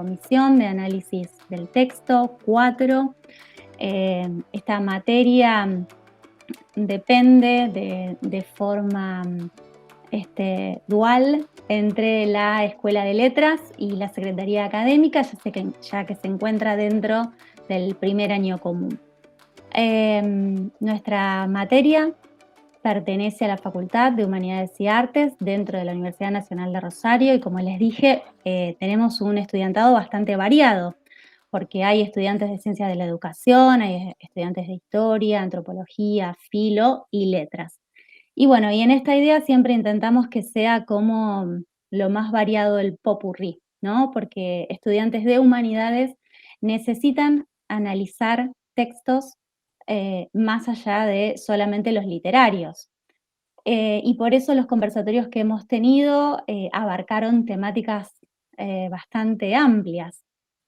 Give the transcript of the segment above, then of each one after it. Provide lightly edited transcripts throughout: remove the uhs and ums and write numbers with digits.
comisión de análisis del texto, 4. Esta materia depende de forma dual entre la Escuela de Letras y la Secretaría Académica, ya que se encuentra dentro del primer año común. Nuestra materia pertenece a la Facultad de Humanidades y Artes dentro de la Universidad Nacional de Rosario y, como les dije, tenemos un estudiantado bastante variado, porque hay estudiantes de Ciencias de la Educación, hay estudiantes de Historia, Antropología, Filo y Letras. Y bueno, y en esta idea siempre intentamos que sea como lo más variado el popurrí, ¿no? Porque estudiantes de Humanidades necesitan analizar textos más allá de solamente los literarios. Y por eso los conversatorios que hemos tenido abarcaron temáticas bastante amplias.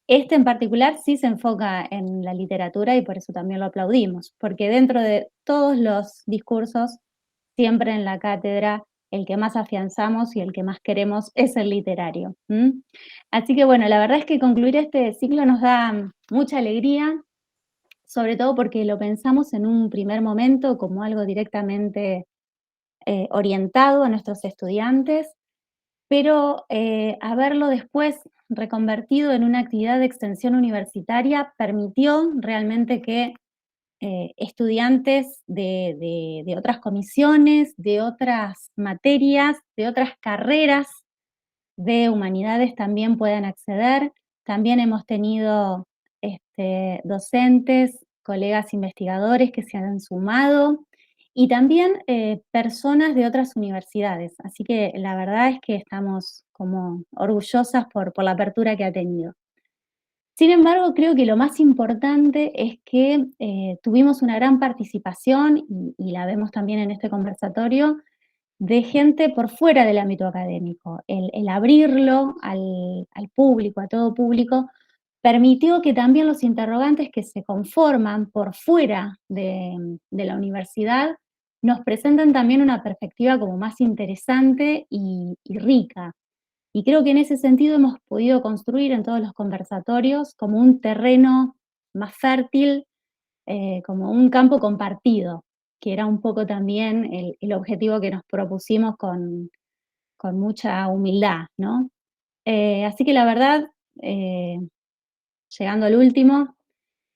Este en particular sí se enfoca en la literatura y por eso también lo aplaudimos, porque dentro de todos los discursos, siempre en la cátedra, el que más afianzamos y el que más queremos es el literario. Así que bueno, la verdad es que concluir este ciclo nos da mucha alegría, sobre todo porque lo pensamos en un primer momento como algo directamente orientado a nuestros estudiantes, pero haberlo después reconvertido en una actividad de extensión universitaria permitió realmente que estudiantes de otras comisiones, de otras materias, de otras carreras de humanidades también puedan acceder. También hemos tenido docentes, colegas investigadores que se han sumado y también personas de otras universidades. Así que la verdad es que estamos como orgullosas por la apertura que ha tenido. Sin embargo, creo que lo más importante es que tuvimos una gran participación, y la vemos también en este conversatorio, de gente por fuera del ámbito académico. El abrirlo al público, a todo público, permitió que también los interrogantes que se conforman por fuera de la universidad nos presenten también una perspectiva como más interesante y rica. Y creo que en ese sentido hemos podido construir en todos los conversatorios como un terreno más fértil, como un campo compartido, que era un poco también el objetivo que nos propusimos con mucha humildad, ¿no? Así que la verdad, eh, llegando al último,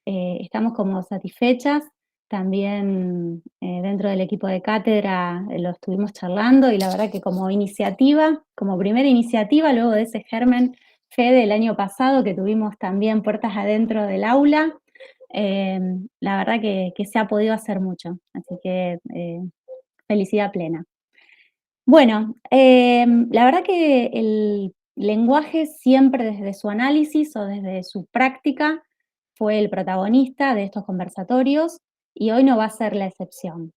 estamos como satisfechas. También dentro del equipo de cátedra lo estuvimos charlando y la verdad que como iniciativa, como primera iniciativa, luego de ese germen FED del año pasado que tuvimos también puertas adentro del aula, la verdad que se ha podido hacer mucho. Así que felicidad plena. Bueno, la verdad que el lenguaje siempre desde su análisis o desde su práctica fue el protagonista de estos conversatorios y hoy no va a ser la excepción.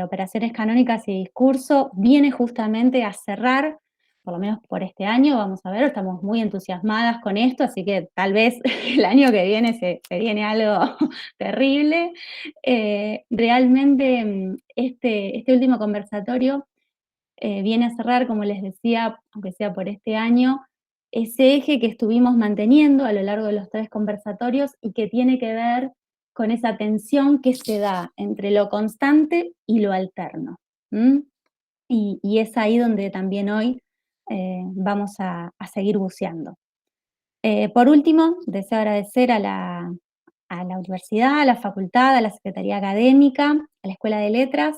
Operaciones canónicas y discurso viene justamente a cerrar, por lo menos por este año, vamos a ver, estamos muy entusiasmadas con esto, así que tal vez el año que viene se viene algo terrible. Realmente este último conversatorio viene a cerrar, como les decía, aunque sea por este año, ese eje que estuvimos manteniendo a lo largo de los 3 conversatorios y que tiene que ver con esa tensión que se da entre lo constante y lo alterno. Y es ahí donde también hoy vamos a seguir buceando. Por último, deseo agradecer a la universidad, a la facultad, a la Secretaría Académica, a la Escuela de Letras,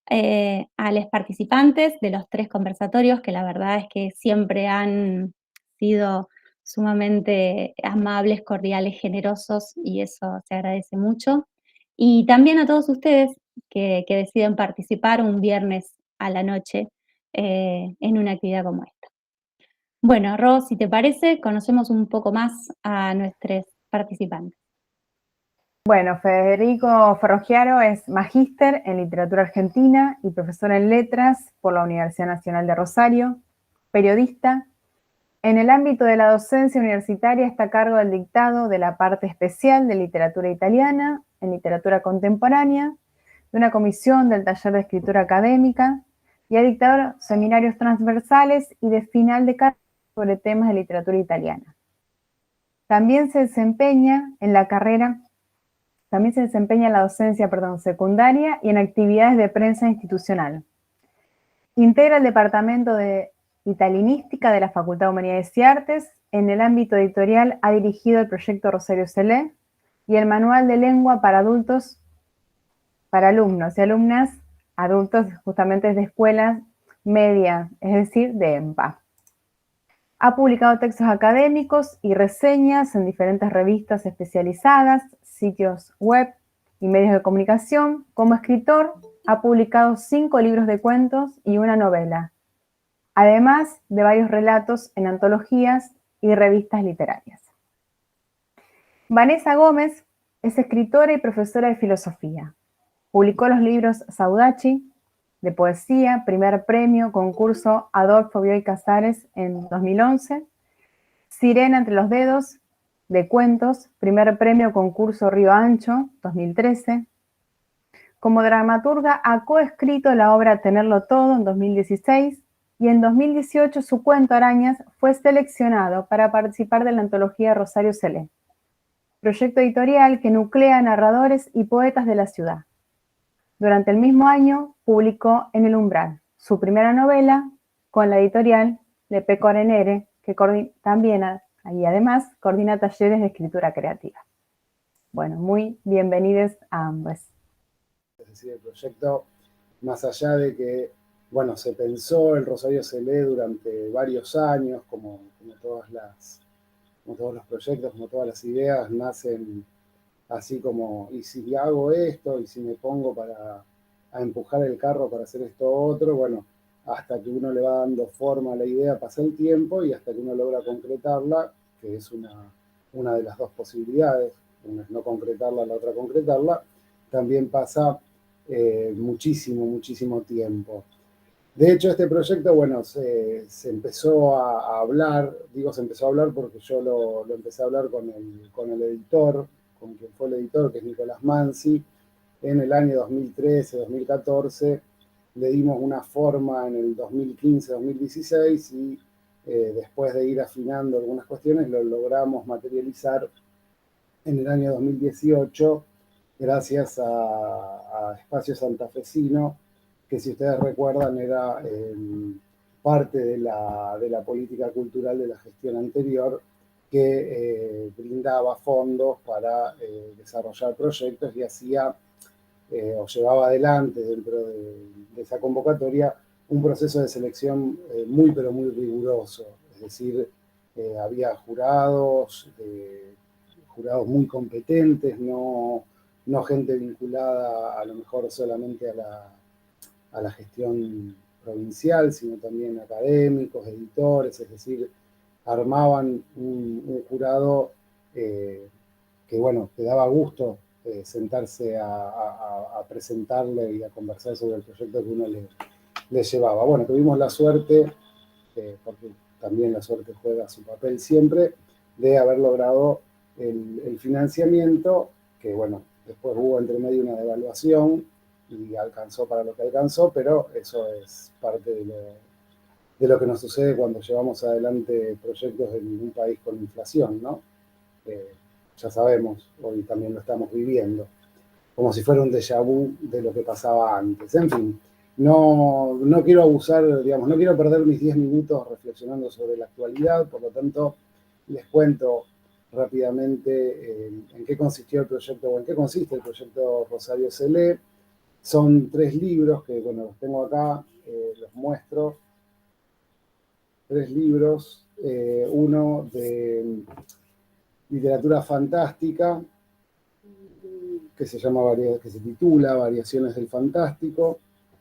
a los participantes de los 3 conversatorios, que la verdad es que siempre han sido sumamente amables, cordiales, generosos, y eso se agradece mucho. Y también a todos ustedes que deciden participar un viernes a la noche en una actividad como esta. Bueno, Ro, si te parece, conocemos un poco más a nuestros participantes. Bueno, Federico Ferrogiaro es magíster en literatura argentina y profesor en letras por la Universidad Nacional de Rosario, periodista. En el ámbito de la docencia universitaria está a cargo del dictado de la parte especial de literatura italiana, en literatura contemporánea, de una comisión del taller de escritura académica y ha dictado seminarios transversales y de final de carrera sobre temas de literatura italiana. También se desempeña en la carrera, también se desempeña en la docencia, secundaria y en actividades de prensa institucional. Integra el Departamento de Italianística de la Facultad de Humanidades y Artes. En el ámbito editorial ha dirigido el proyecto Rosario Celé y el Manual de Lengua para Adultos, para alumnos y alumnas, adultos justamente de escuelas medias, es decir, de EMPA. Ha publicado textos académicos y reseñas en diferentes revistas especializadas, sitios web y medios de comunicación. Como escritor, ha publicado 5 libros de cuentos y una novela, además de varios relatos en antologías y revistas literarias. Vanessa Gómez es escritora y profesora de filosofía. Publicó los libros Saudachi, de poesía, primer premio concurso Adolfo Bioy Casares en 2011, Sirena entre los dedos, de cuentos, primer premio concurso Río Ancho, 2013. Como dramaturga ha coescrito la obra Tenerlo Todo en 2016 y en 2018 su cuento Arañas fue seleccionado para participar de la antología Rosario Celé, proyecto editorial que nuclea narradores y poetas de la ciudad. Durante el mismo año publicó En el Umbral, su primera novela con la editorial Le Pecorenere, que también y además coordina talleres de escritura creativa. Bueno, muy bienvenidos a ambos. Es decir, el proyecto, más allá de que, bueno, se pensó el Rosario Celé durante varios años, como todos los proyectos, como todas las ideas, nacen así como, y si hago esto, y si me pongo a empujar el carro para hacer esto otro, bueno, hasta que uno le va dando forma a la idea, pasa el tiempo, y hasta que uno logra concretarla, que es una de las dos posibilidades, una es no concretarla, la otra concretarla, también pasa muchísimo tiempo. De hecho, este proyecto, bueno, se empezó a hablar, digo se empezó a hablar porque yo lo empecé a hablar con el editor, con quien fue el editor, que es Nicolás Mansi, en el año 2013-2014, le dimos una forma en el 2015-2016 y después de ir afinando algunas cuestiones, lo logramos materializar en el año 2018, gracias a Espacio Santafesino, que si ustedes recuerdan era parte de la política cultural de la gestión anterior, que brindaba fondos para desarrollar proyectos y hacía o llevaba adelante dentro de esa convocatoria un proceso de selección muy riguroso. Es decir, había jurados muy competentes, no gente vinculada a lo mejor solamente a la gestión provincial, sino también académicos, editores, es decir, armaban un jurado que, bueno, que daba gusto sentarse a presentarle y a conversar sobre el proyecto que uno le llevaba. Bueno, tuvimos la suerte, porque también la suerte juega su papel siempre, de haber logrado el financiamiento, que bueno, después hubo entre medio una devaluación y alcanzó para lo que alcanzó, pero eso es parte de lo que nos sucede cuando llevamos adelante proyectos en un país con inflación, ¿no? Ya sabemos, hoy también lo estamos viviendo, como si fuera un déjà vu de lo que pasaba antes. En fin, no quiero abusar, digamos, no quiero perder mis 10 minutos reflexionando sobre la actualidad, por lo tanto, les cuento rápidamente en qué consistió el proyecto, o en qué consiste el proyecto Rosario Celé. Son 3 libros que, bueno, los tengo acá, los muestro. 3 libros, uno de literatura fantástica, que se titula Variaciones del Fantástico,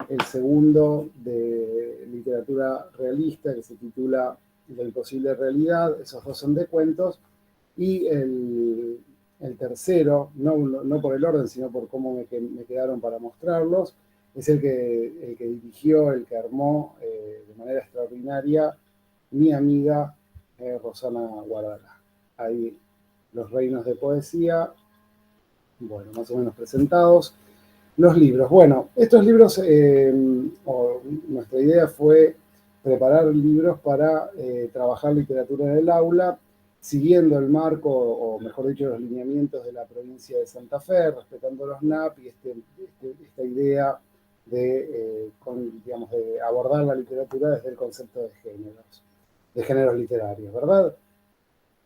el segundo de literatura realista, que se titula La imposible realidad, esos 2 son de cuentos, y el tercero, no por el orden, sino por cómo me quedaron para mostrarlos, es el que dirigió, el que armó de manera extraordinaria mi amiga Rosana Guardalá. Ahí Los Reinos de Poesía, bueno, más o menos presentados. Los libros, bueno, estos libros, nuestra idea fue preparar libros para trabajar literatura en el aula, siguiendo el marco, o mejor dicho, los lineamientos de la provincia de Santa Fe, respetando los NAP y esta idea digamos, de abordar la literatura desde el concepto de géneros literarios, ¿verdad?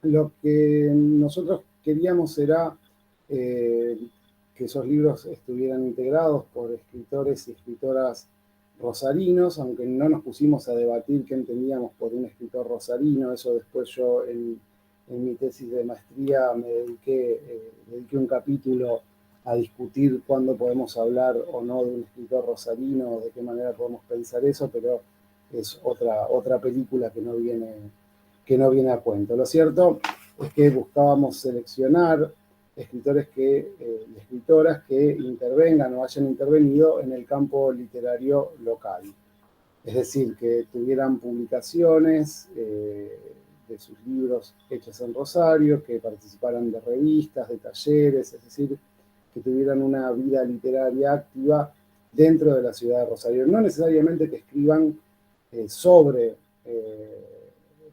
Lo que nosotros queríamos era que esos libros estuvieran integrados por escritores y escritoras rosarinos, aunque no nos pusimos a debatir qué entendíamos por un escritor rosarino. Eso después yo en mi tesis de maestría me dediqué un capítulo a discutir cuándo podemos hablar o no de un escritor rosarino, de qué manera podemos pensar eso, pero es otra película que no viene a cuento. Lo cierto es que buscábamos seleccionar escritores y escritoras que intervengan o hayan intervenido en el campo literario local. Es decir, que tuvieran publicaciones de sus libros hechos en Rosario, que participaran de revistas, de talleres, es decir, que tuvieran una vida literaria activa dentro de la ciudad de Rosario. No necesariamente que escriban sobre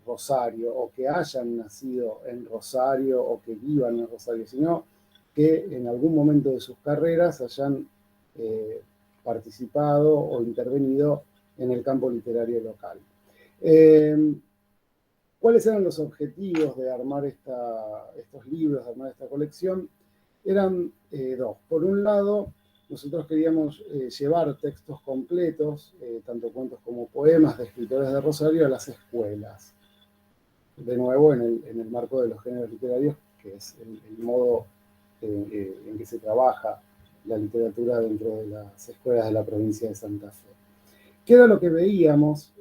Rosario, o que hayan nacido en Rosario, o que vivan en Rosario, sino que en algún momento de sus carreras hayan participado o intervenido en el campo literario local. ¿Cuáles eran los objetivos de armar estos libros, de armar esta colección? Eran dos. Por un lado, nosotros queríamos llevar textos completos, tanto cuentos como poemas de escritores de Rosario, a las escuelas. De nuevo, en el marco de los géneros literarios, que es el modo en que se trabaja la literatura dentro de las escuelas de la provincia de Santa Fe. ¿Qué era lo que veíamos?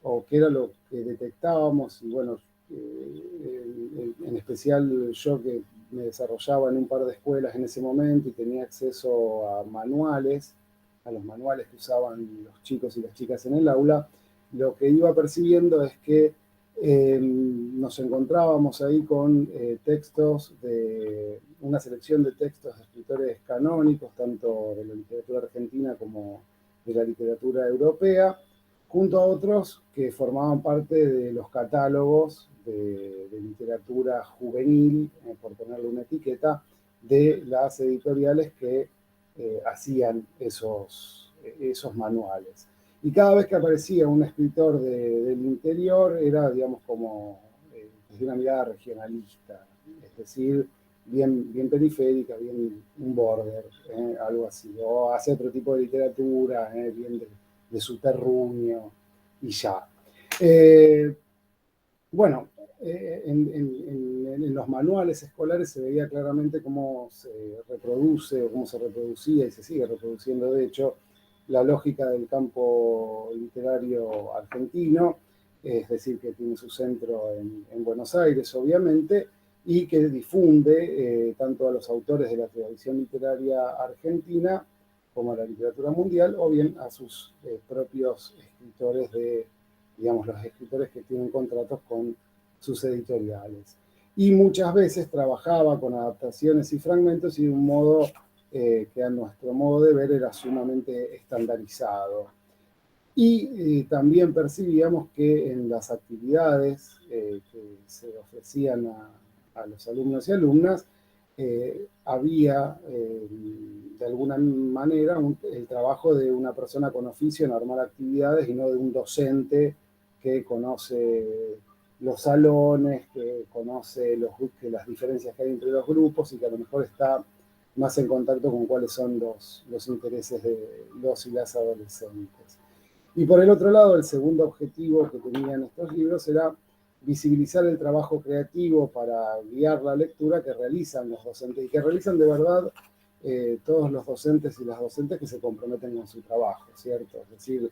O qué era lo que detectábamos? Y bueno, en especial yo, que me desarrollaba en un par de escuelas en ese momento y tenía acceso a manuales, a los manuales que usaban los chicos y las chicas en el aula, lo que iba percibiendo es que nos encontrábamos ahí con una selección de textos de escritores canónicos, tanto de la literatura argentina como de la literatura europea, junto a otros que formaban parte de los catálogos de literatura juvenil, por ponerle una etiqueta, de las editoriales que hacían esos manuales. Y cada vez que aparecía un escritor del interior era, digamos, como desde una mirada regionalista, es decir, bien periférica, bien un border, algo así, o hace otro tipo de literatura, bien de su terruño y ya. Bueno, en los manuales escolares se veía claramente cómo se reproduce, o cómo se reproducía y se sigue reproduciendo, de hecho, la lógica del campo literario argentino, es decir, que tiene su centro en Buenos Aires, obviamente, y que difunde tanto a los autores de la tradición literaria argentina como a la literatura mundial, o bien a sus propios escritores digamos, los escritores que tienen contratos con sus editoriales. Y muchas veces trabajaba con adaptaciones y fragmentos y de un modo que a nuestro modo de ver era sumamente estandarizado. Y también percibíamos que en las actividades que se ofrecían a los alumnos y alumnas, había de alguna manera el trabajo de una persona con oficio en armar actividades y no de un docente que conoce los salones, que conoce las diferencias que hay entre los grupos y que a lo mejor está más en contacto con cuáles son los intereses de los y las adolescentes. Y por el otro lado, el segundo objetivo que tenían estos libros era visibilizar el trabajo creativo para guiar la lectura que realizan los docentes, y que realizan de verdad todos los docentes y las docentes que se comprometen con su trabajo, ¿cierto? Es decir,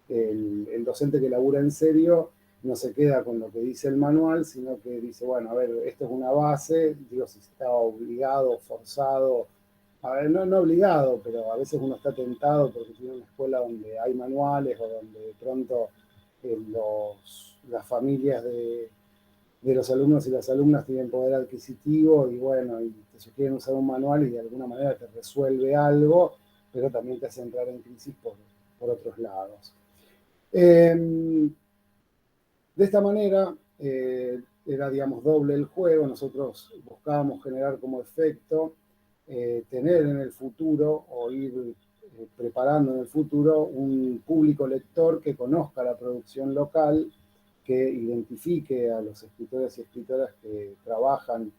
el docente que labura en serio no se queda con lo que dice el manual, sino que dice, bueno, a ver, esto es una base, digo, si está obligado, forzado, a ver, no obligado, pero a veces uno está tentado porque tiene una escuela donde hay manuales o donde de pronto las familias de los alumnos y las alumnas tienen poder adquisitivo y bueno, y te sugieren usar un manual y de alguna manera te resuelve algo, pero también te hace entrar en crisis por otros lados. De esta manera, era, digamos, doble el juego. Nosotros buscábamos generar como efecto tener en el futuro o ir preparando en el futuro un público lector que conozca la producción local, que identifique a los escritores y escritoras que trabajan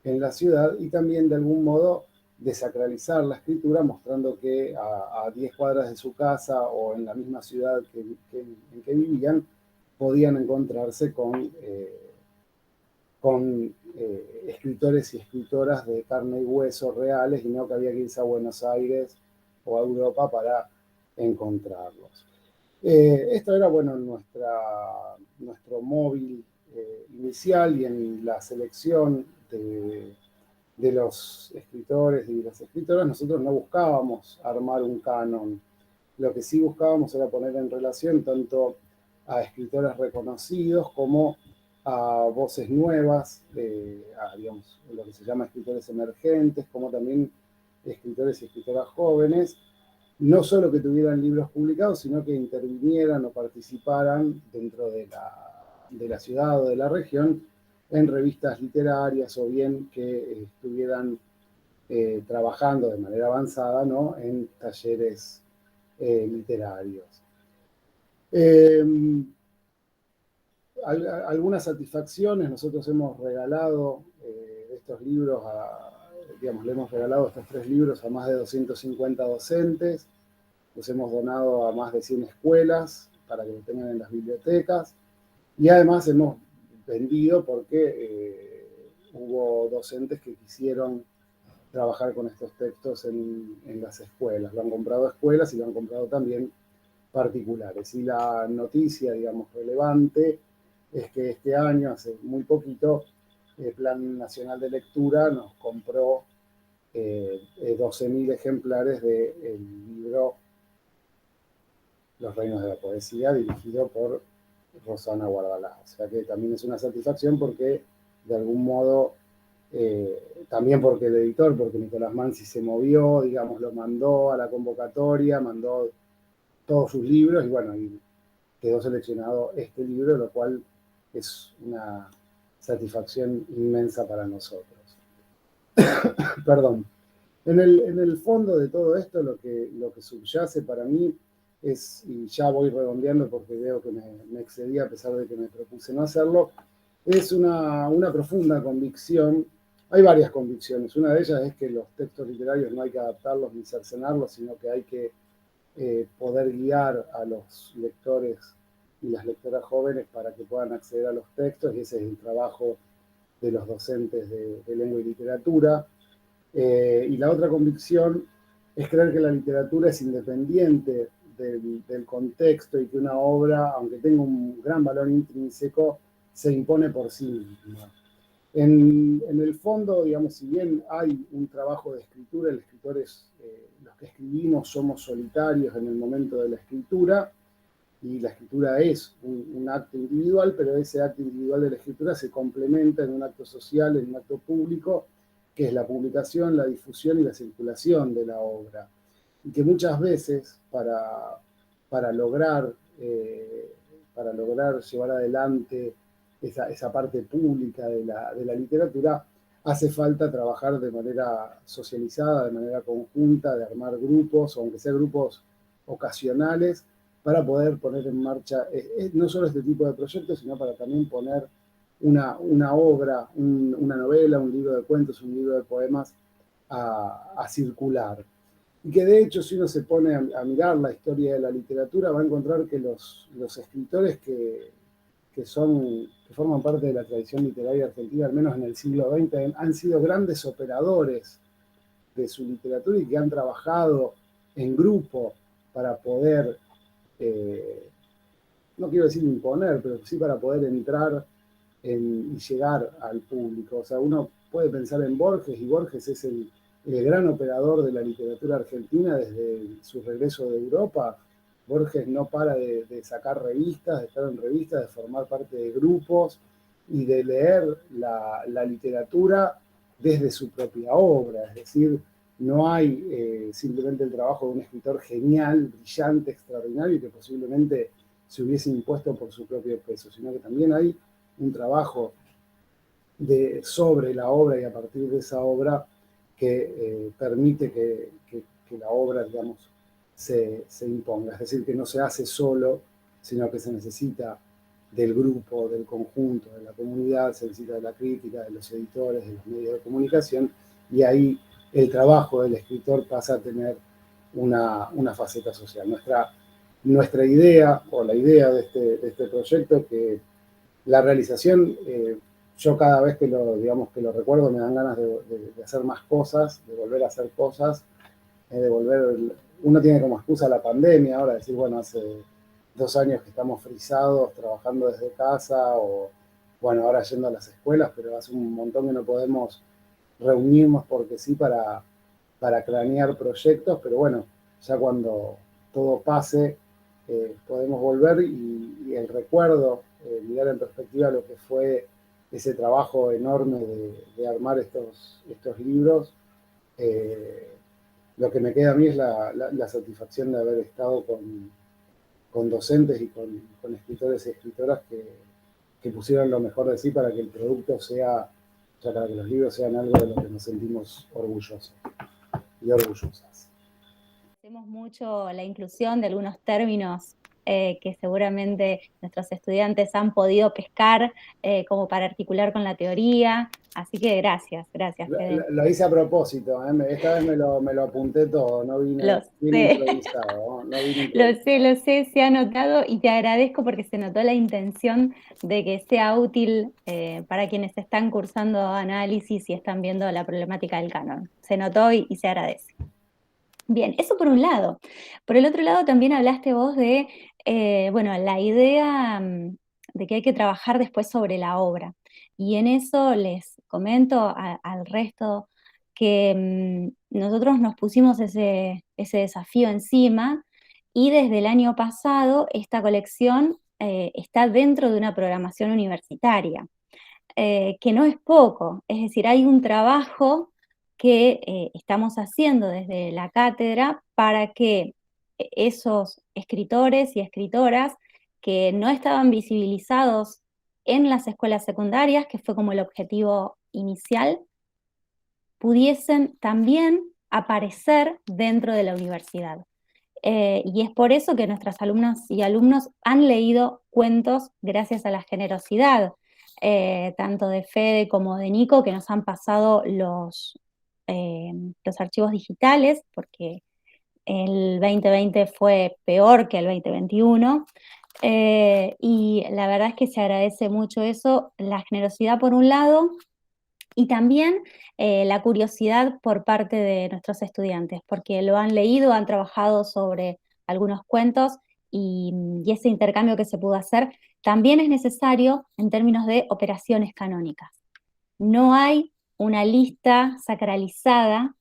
en la ciudad y también de algún modo desacralizar la escritura mostrando que a 10 cuadras de su casa o en la misma ciudad en que vivían podían encontrarse con escritores y escritoras de carne y hueso reales y no que había que irse a Buenos Aires o a Europa para encontrarlos. Esto era, bueno, nuestro móvil inicial, y en la selección de los escritores y las escritoras nosotros no buscábamos armar un canon. Lo que sí buscábamos era poner en relación tanto a escritores reconocidos como a voces nuevas, a, digamos, lo que se llama escritores emergentes, como también escritores y escritoras jóvenes, no solo que tuvieran libros publicados, sino que intervinieran o participaran dentro de la ciudad o de la región en revistas literarias o bien que estuvieran trabajando de manera avanzada, ¿no?, en talleres literarios. Algunas satisfacciones: nosotros hemos regalado estos libros digamos, le hemos regalado estos 3 libros a más de 250 docentes, los hemos donado a más de 100 escuelas para que lo tengan en las bibliotecas, y además hemos vendido porque hubo docentes que quisieron trabajar con estos textos en las escuelas. Lo han comprado escuelas y lo han comprado también particulares. Y la noticia, digamos, relevante es que este año, hace muy poquito, el Plan Nacional de Lectura nos compró 12.000 ejemplares del libro Los Reinos de la Poesía, dirigido por Rosana Guardalá. O sea que también es una satisfacción porque, de algún modo, también porque el editor, porque Nicolás Mansi se movió, digamos, lo mandó a la convocatoria, mandó todos sus libros y bueno, y quedó seleccionado este libro, lo cual es una satisfacción inmensa para nosotros. Perdón. En el fondo de todo esto, lo que subyace para mí es, y ya voy redondeando porque veo que me excedí a pesar de que me propuse no hacerlo, es una profunda convicción. Hay varias convicciones. Una de ellas es que los textos literarios no hay que adaptarlos ni cercenarlos, sino que hay que poder guiar a los lectores y las lectoras jóvenes para que puedan acceder a los textos, y ese es el trabajo de los docentes de lengua y literatura. Y la otra convicción es creer que la literatura es independiente del contexto y que una obra, aunque tenga un gran valor intrínseco, se impone por sí misma. En el fondo, digamos, si bien hay un trabajo de escritura, el escritor los que escribimos somos solitarios en el momento de la escritura, y la escritura es un acto individual, pero ese acto individual de la escritura se complementa en un acto social, en un acto público, que es la publicación, la difusión y la circulación de la obra. Y que muchas veces, para lograr llevar adelante esa parte pública de la literatura, hace falta trabajar de manera socializada, de manera conjunta, de armar grupos, aunque sean grupos ocasionales, para poder poner en marcha no solo este tipo de proyectos, sino para también poner una obra, una novela, un libro de cuentos, un libro de poemas a circular. Y que de hecho, si uno se pone a mirar la historia de la literatura, va a encontrar que los escritores que forman parte de la tradición literaria argentina, al menos en el siglo XX, han sido grandes operadores de su literatura y que han trabajado en grupo para poder, no quiero decir imponer, pero sí para poder entrar y llegar al público. O sea, uno puede pensar en Borges, y Borges es el gran operador de la literatura argentina desde su regreso de Europa. Borges no para de sacar revistas, de estar en revistas, de formar parte de grupos y de leer la literatura desde su propia obra. Es decir, no hay simplemente el trabajo de un escritor genial, brillante, extraordinario, que posiblemente se hubiese impuesto por su propio peso, sino que también hay un trabajo sobre la obra y a partir de esa obra que permite que la obra, digamos, se imponga. Es decir, que no se hace solo, sino que se necesita del grupo, del conjunto, de la comunidad, se necesita de la crítica, de los editores, de los medios de comunicación, y ahí el trabajo del escritor pasa a tener una faceta social. Nuestra idea, o la idea de este proyecto, que la realización, yo cada vez que lo recuerdo me dan ganas de hacer más cosas, de volver a hacer cosas, uno tiene como excusa la pandemia ahora, decir, bueno, hace 2 años que estamos frisados, trabajando desde casa, o bueno, ahora yendo a las escuelas, pero hace un montón que no podemos reunirnos porque sí para cranear proyectos, pero bueno, ya cuando todo pase, podemos volver y el recuerdo, mirar en perspectiva lo que fue ese trabajo enorme de armar estos libros. Lo que me queda a mí es la satisfacción de haber estado con docentes y con escritores y escritoras que pusieron lo mejor de sí para que el producto sea, o sea, para que los libros sean algo de lo que nos sentimos orgullosos y orgullosas. Hacemos mucho la inclusión de algunos términos que seguramente nuestros estudiantes han podido pescar como para articular con la teoría. Así que gracias, Fede. Lo hice a propósito, esta vez me lo apunté todo, no Lo vine sé. improvisado. No vine improvisado. Lo sé, se ha notado y te agradezco porque se notó la intención de que sea útil para quienes están cursando análisis y están viendo la problemática del canon. Se notó y se agradece. Bien, eso por un lado. Por el otro lado también hablaste vos de, bueno, la idea de que hay que trabajar después sobre la obra. Y en eso les comento al resto que nosotros nos pusimos ese desafío encima y desde el año pasado esta colección está dentro de una programación universitaria, que no es poco, es decir, hay un trabajo que estamos haciendo desde la cátedra para que esos escritores y escritoras que no estaban visibilizados en las escuelas secundarias, que fue como el objetivo inicial, pudiesen también aparecer dentro de la universidad. Y es por eso que nuestras alumnas y alumnos han leído cuentos gracias a la generosidad, tanto de Fede como de Nico, que nos han pasado los archivos digitales, porque el 2020 fue peor que el 2021. Y la verdad es que se agradece mucho eso, la generosidad por un lado, y también la curiosidad por parte de nuestros estudiantes, porque lo han leído, han trabajado sobre algunos cuentos y ese intercambio que se pudo hacer también es necesario en términos de operaciones canónicas. No hay una lista sacralizada,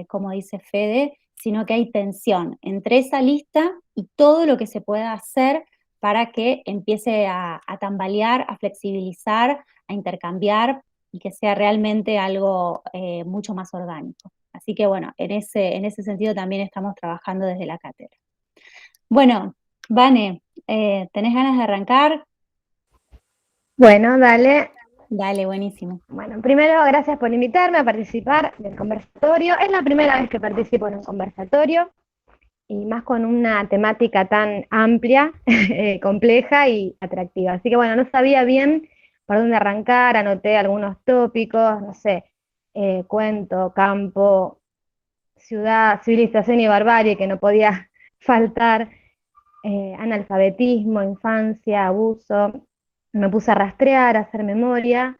como dice Fede, sino que hay tensión entre esa lista y todo lo que se pueda hacer para que empiece a tambalear, a flexibilizar, a intercambiar y que sea realmente algo mucho más orgánico. Así que bueno, en ese sentido también estamos trabajando desde la cátedra. Bueno, Vane, ¿tenés ganas de arrancar? Bueno, dale. Dale, buenísimo. Bueno, primero, gracias por invitarme a participar del conversatorio. Es la primera vez que participo en un conversatorio y más con una temática tan amplia, compleja y atractiva. Así que bueno, no sabía bien por dónde arrancar, anoté algunos tópicos, no sé, cuento, campo, ciudad, civilización y barbarie, que no podía faltar, analfabetismo, infancia, abuso. Me puse a rastrear, a hacer memoria,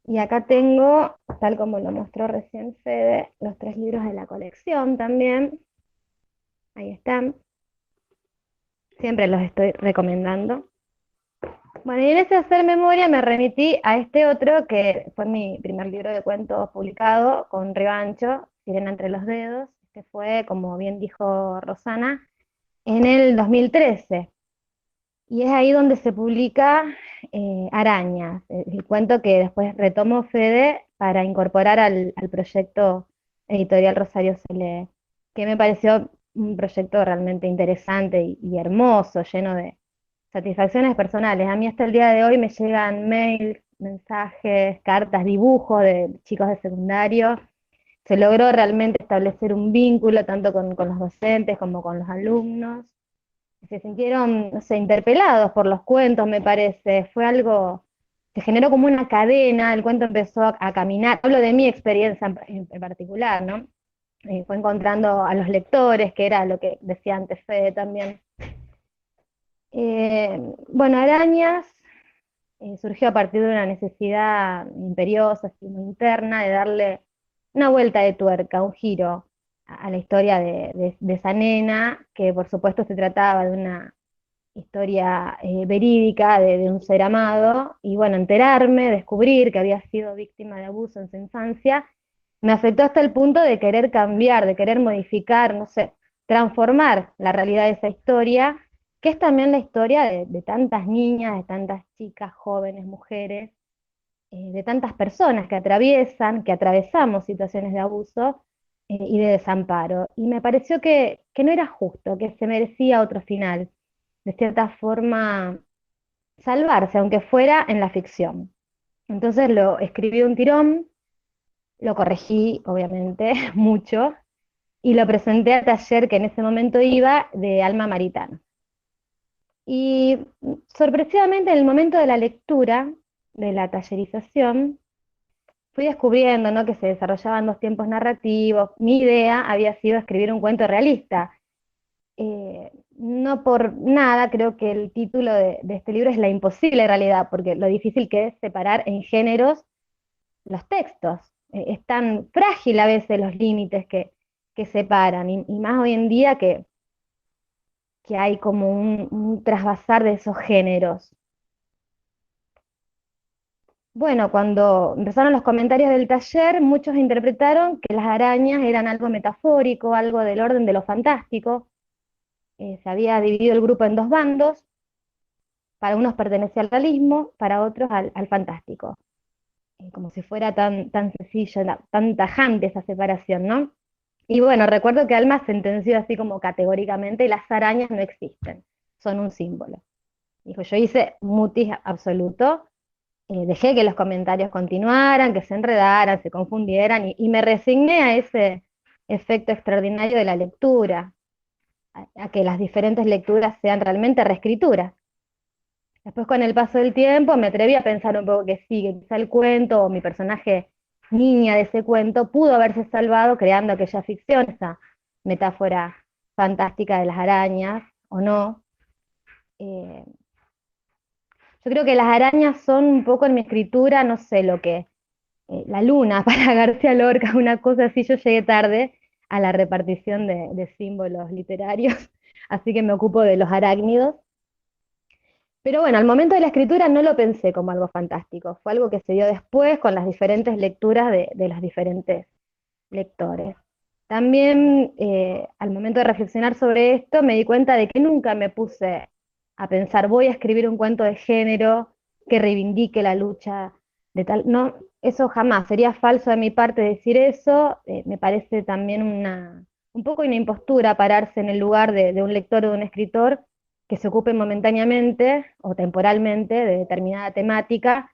y acá tengo, tal como lo mostró recién Fede, los 3 libros de la colección también. Ahí están. Siempre los estoy recomendando. Bueno, y en ese hacer memoria me remití a este otro, que fue mi primer libro de cuentos publicado, con Ribancho, Sirena entre los dedos. Este fue, como bien dijo Rosana, en el 2013. Y es ahí donde se publica Arañas, el cuento que después retomó Fede para incorporar al proyecto editorial Rosario se lee, que me pareció un proyecto realmente interesante y hermoso, lleno de satisfacciones personales. A mí hasta el día de hoy me llegan mails mensajes, cartas, dibujos de chicos de secundario. Se logró realmente establecer un vínculo tanto con los docentes como con los alumnos. Se sintieron, no sé, interpelados por los cuentos, me parece. Fue algo, se generó como una cadena, el cuento empezó a caminar. Hablo de mi experiencia en particular, ¿no? Fue encontrando a los lectores, que era lo que decía antes Fede también. Bueno, Arañas surgió a partir de una necesidad imperiosa, así, muy interna, de darle una vuelta de tuerca, un giro a la historia de esa nena, que por supuesto se trataba de una historia verídica de un ser amado, y bueno, enterarme, descubrir que había sido víctima de abuso en su infancia, me afectó hasta el punto de querer cambiar, de querer modificar, no sé, transformar la realidad de esa historia, que es también la historia de tantas niñas, de tantas chicas, jóvenes, mujeres, de tantas personas que atraviesan, que atravesamos situaciones de abuso y de desamparo. Y me pareció que no era justo, que se merecía otro final, de cierta forma salvarse, aunque fuera en la ficción. Entonces lo escribí un tirón, lo corregí, obviamente, mucho, y lo presenté al taller que en ese momento iba de Alma Maritano. Y sorpresivamente en el momento de la lectura, de la tallerización, fui descubriendo, ¿no?, que se desarrollaban dos tiempos narrativos. Mi idea había sido escribir un cuento realista. No por nada creo que el título de este libro es La imposible realidad, porque lo difícil que es separar en géneros los textos. Es tan frágil a veces los límites que separan, y más hoy en día que hay como un trasvasar de esos géneros. Bueno, cuando empezaron los comentarios del taller, muchos interpretaron que las arañas eran algo metafórico, algo del orden de lo fantástico. Se había dividido el grupo en dos bandos, para unos pertenecía al realismo, para otros al fantástico. Como si fuera tan sencillo, tan tajante esa separación, ¿no? Y bueno, recuerdo que Alma sentenció así como categóricamente: las arañas no existen, son un símbolo. Dijo, yo hice mutis absoluto, dejé que los comentarios continuaran, que se enredaran, se confundieran, y me resigné a ese efecto extraordinario de la lectura, a que las diferentes lecturas sean realmente reescrituras. Después, con el paso del tiempo, me atreví a pensar un poco que sí, que quizá el cuento o mi personaje niña de ese cuento pudo haberse salvado creando aquella ficción, esa metáfora fantástica de las arañas, o no. Yo creo que las arañas son un poco en mi escritura, no sé lo que, la luna para García Lorca, una cosa así. Yo llegué tarde a la repartición de símbolos literarios, así que me ocupo de los arácnidos. Pero bueno, al momento de la escritura no lo pensé como algo fantástico, fue algo que se dio después con las diferentes lecturas de los diferentes lectores. También al momento de reflexionar sobre esto me di cuenta de que nunca me puse a pensar, voy a escribir un cuento de género que reivindique la lucha de tal. No, eso jamás, sería falso de mi parte decir eso. Me parece también un poco una impostura pararse en el lugar de un lector o de un escritor que se ocupe momentáneamente o temporalmente de determinada temática,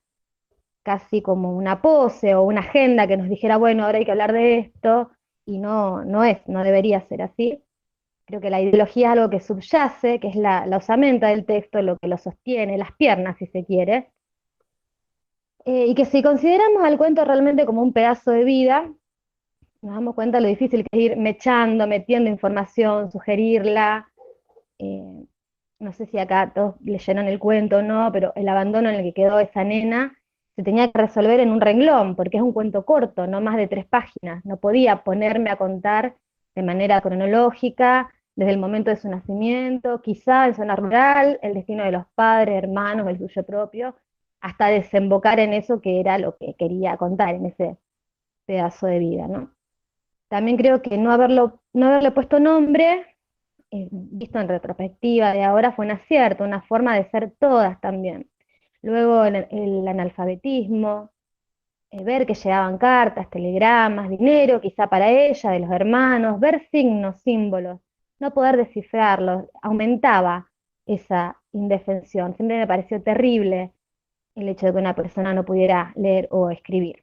casi como una pose o una agenda que nos dijera, bueno, ahora hay que hablar de esto, y no debería ser así. Creo que la ideología es algo que subyace, que es la osamenta del texto, lo que lo sostiene, las piernas, si se quiere, y que si consideramos al cuento realmente como un pedazo de vida, nos damos cuenta de lo difícil que es ir mechando, metiendo información, sugerirla. No sé si acá todos leyeron el cuento o no, pero el abandono en el que quedó esa nena se tenía que resolver en un renglón, porque es un cuento corto, no más de 3 páginas. No podía ponerme a contar de manera cronológica, desde el momento de su nacimiento, quizá en zona rural, el destino de los padres, hermanos, el suyo propio, hasta desembocar en eso que era lo que quería contar en ese pedazo de vida, ¿no? También creo que no haberle puesto nombre, visto en retrospectiva de ahora, fue un acierto, una forma de ser todas también. Luego el analfabetismo, ver que llegaban cartas, telegramas, dinero, quizá para ella, de los hermanos, ver signos, símbolos, no poder descifrarlos, aumentaba esa indefensión. Siempre me pareció terrible el hecho de que una persona no pudiera leer o escribir.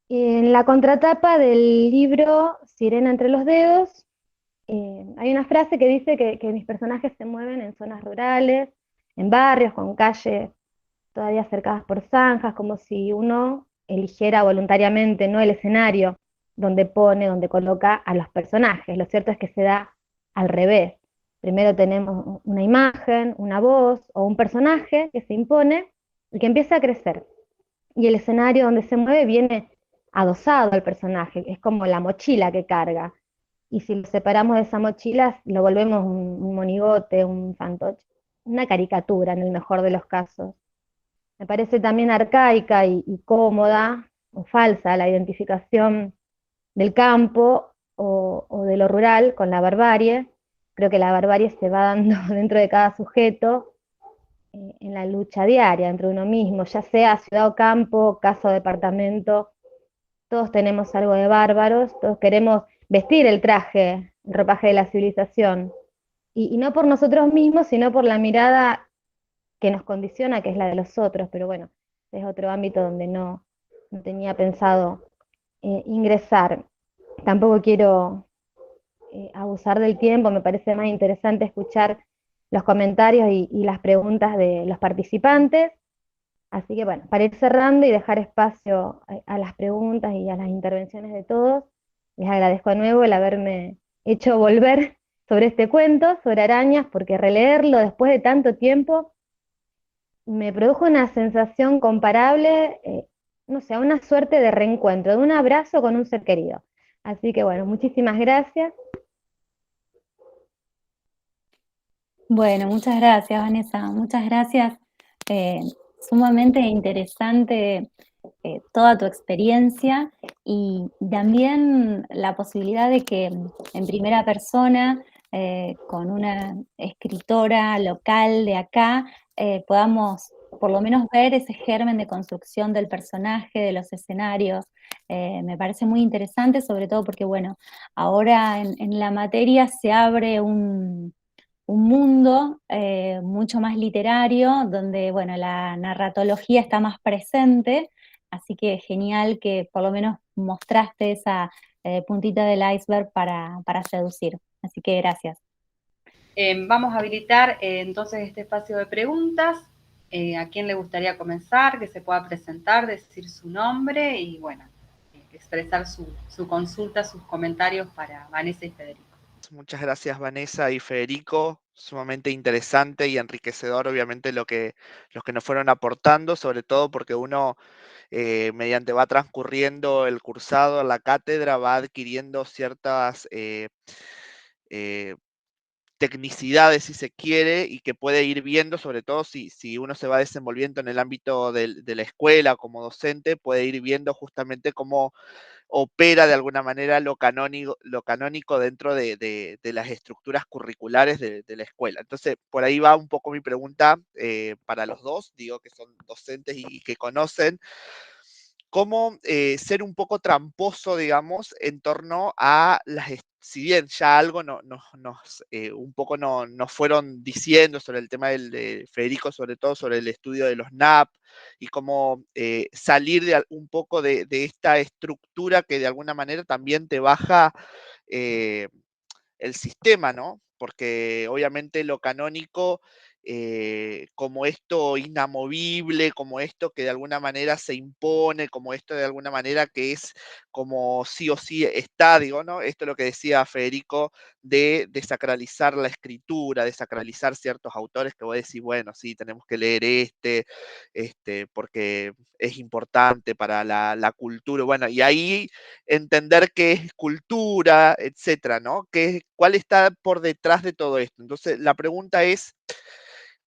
En la contratapa del libro Sirena entre los dedos, hay una frase que dice que mis personajes se mueven en zonas rurales, en barrios con calles todavía cercadas por zanjas, como si uno eligiera voluntariamente, ¿no?, el escenario donde pone, donde coloca a los personajes. Lo cierto es que se da al revés. Primero tenemos una imagen, una voz o un personaje que se impone y que empieza a crecer. Y el escenario donde se mueve viene adosado al personaje, es como la mochila que carga. Y si lo separamos de esa mochila, lo volvemos un monigote, un fantoche, una caricatura en el mejor de los casos. Me parece también arcaica y cómoda o falsa la identificación del campo o de lo rural con la barbarie. Creo que la barbarie se va dando dentro de cada sujeto en la lucha diaria entre uno mismo, ya sea ciudad o campo, casa o departamento. Todos tenemos algo de bárbaros, todos queremos vestir el traje, el ropaje de la civilización. Y no por nosotros mismos, sino por la mirada que nos condiciona, que es la de los otros, pero bueno, es otro ámbito donde no tenía pensado ingresar. Tampoco quiero abusar del tiempo, me parece más interesante escuchar los comentarios y las preguntas de los participantes. Así que bueno, para ir cerrando y dejar espacio a las preguntas y a las intervenciones de todos, les agradezco de nuevo el haberme hecho volver sobre este cuento, sobre arañas, porque releerlo después de tanto tiempo me produjo una sensación comparable, no sé, a una suerte de reencuentro, de un abrazo con un ser querido. Así que bueno, muchísimas gracias. Bueno, muchas gracias, Vanessa, muchas gracias. Sumamente interesante toda tu experiencia y también la posibilidad de que en primera persona, con una escritora local de acá, podamos por lo menos ver ese germen de construcción del personaje, de los escenarios. Me parece muy interesante, sobre todo porque, bueno, ahora en la materia se abre un mundo mucho más literario, donde, bueno, la narratología está más presente, así que genial que por lo menos mostraste esa puntita del iceberg para seducir. Así que gracias. Vamos a habilitar entonces este espacio de preguntas. ¿A quién le gustaría comenzar? Que se pueda presentar, decir su nombre y, bueno, expresar su consulta, sus comentarios para Vanessa y Federico. Muchas gracias, Vanessa y Federico. Sumamente interesante y enriquecedor, obviamente, lo que nos fueron aportando, sobre todo porque uno, mediante va transcurriendo el cursado, la cátedra, va adquiriendo ciertas tecnicidades, si se quiere, y que puede ir viendo, sobre todo si uno se va desenvolviendo en el ámbito de la escuela como docente, puede ir viendo justamente cómo opera de alguna manera lo canónico dentro de las estructuras curriculares de la escuela. Entonces, por ahí va un poco mi pregunta para los dos, digo que son docentes y que conocen, cómo ser un poco tramposo, digamos, en torno a si bien ya algo un poco nos fueron diciendo sobre el tema de Federico, sobre todo sobre el estudio de los NAP y cómo salir un poco de esta estructura que de alguna manera también te baja el sistema, ¿no? Porque obviamente lo canónico, como esto inamovible, como esto que de alguna manera se impone, como esto de alguna manera que es como sí o sí está, digo, ¿no? Esto es lo que decía Federico de desacralizar la escritura, desacralizar ciertos autores que vos decís, bueno, sí, tenemos que leer porque es importante para la cultura. Bueno, y ahí entender qué es cultura, etcétera, ¿no? ¿Cuál está por detrás de todo esto? Entonces, la pregunta es,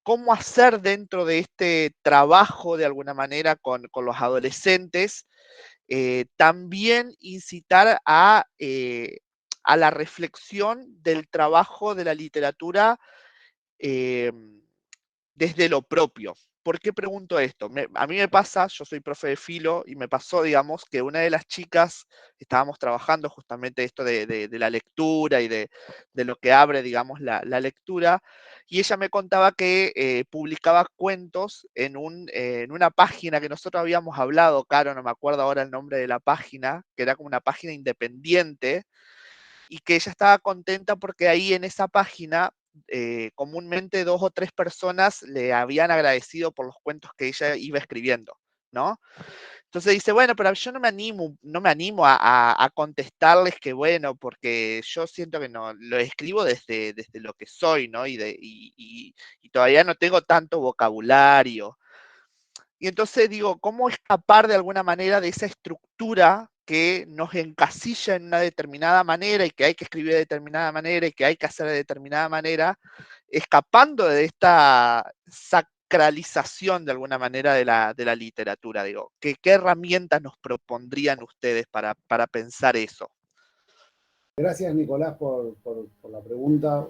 ¿cómo hacer dentro de este trabajo, de alguna manera, con los adolescentes, también incitar a la reflexión del trabajo de la literatura desde lo propio. ¿Por qué pregunto esto? A mí me pasa, yo soy profe de filo, y me pasó, digamos, que una de las chicas, estábamos trabajando justamente esto de la lectura y de lo que abre, digamos, la lectura, y ella me contaba que publicaba cuentos en una página que nosotros habíamos hablado, Caro, no me acuerdo ahora el nombre de la página, que era como una página independiente, y que ella estaba contenta porque ahí en esa página comúnmente 2 o 3 personas le habían agradecido por los cuentos que ella iba escribiendo, ¿no? Entonces dice, bueno, pero yo no me animo a contestarles que bueno, porque yo siento que no, lo escribo desde lo que soy, ¿no? Y todavía no tengo tanto vocabulario. Y entonces digo, ¿cómo escapar de alguna manera de esa estructura que nos encasilla en una determinada manera y que hay que escribir de determinada manera y que hay que hacer de determinada manera, escapando de esta sacralización de alguna manera de la literatura? Digo, ¿qué herramientas nos propondrían ustedes para pensar eso? Gracias, Nicolás, por la pregunta.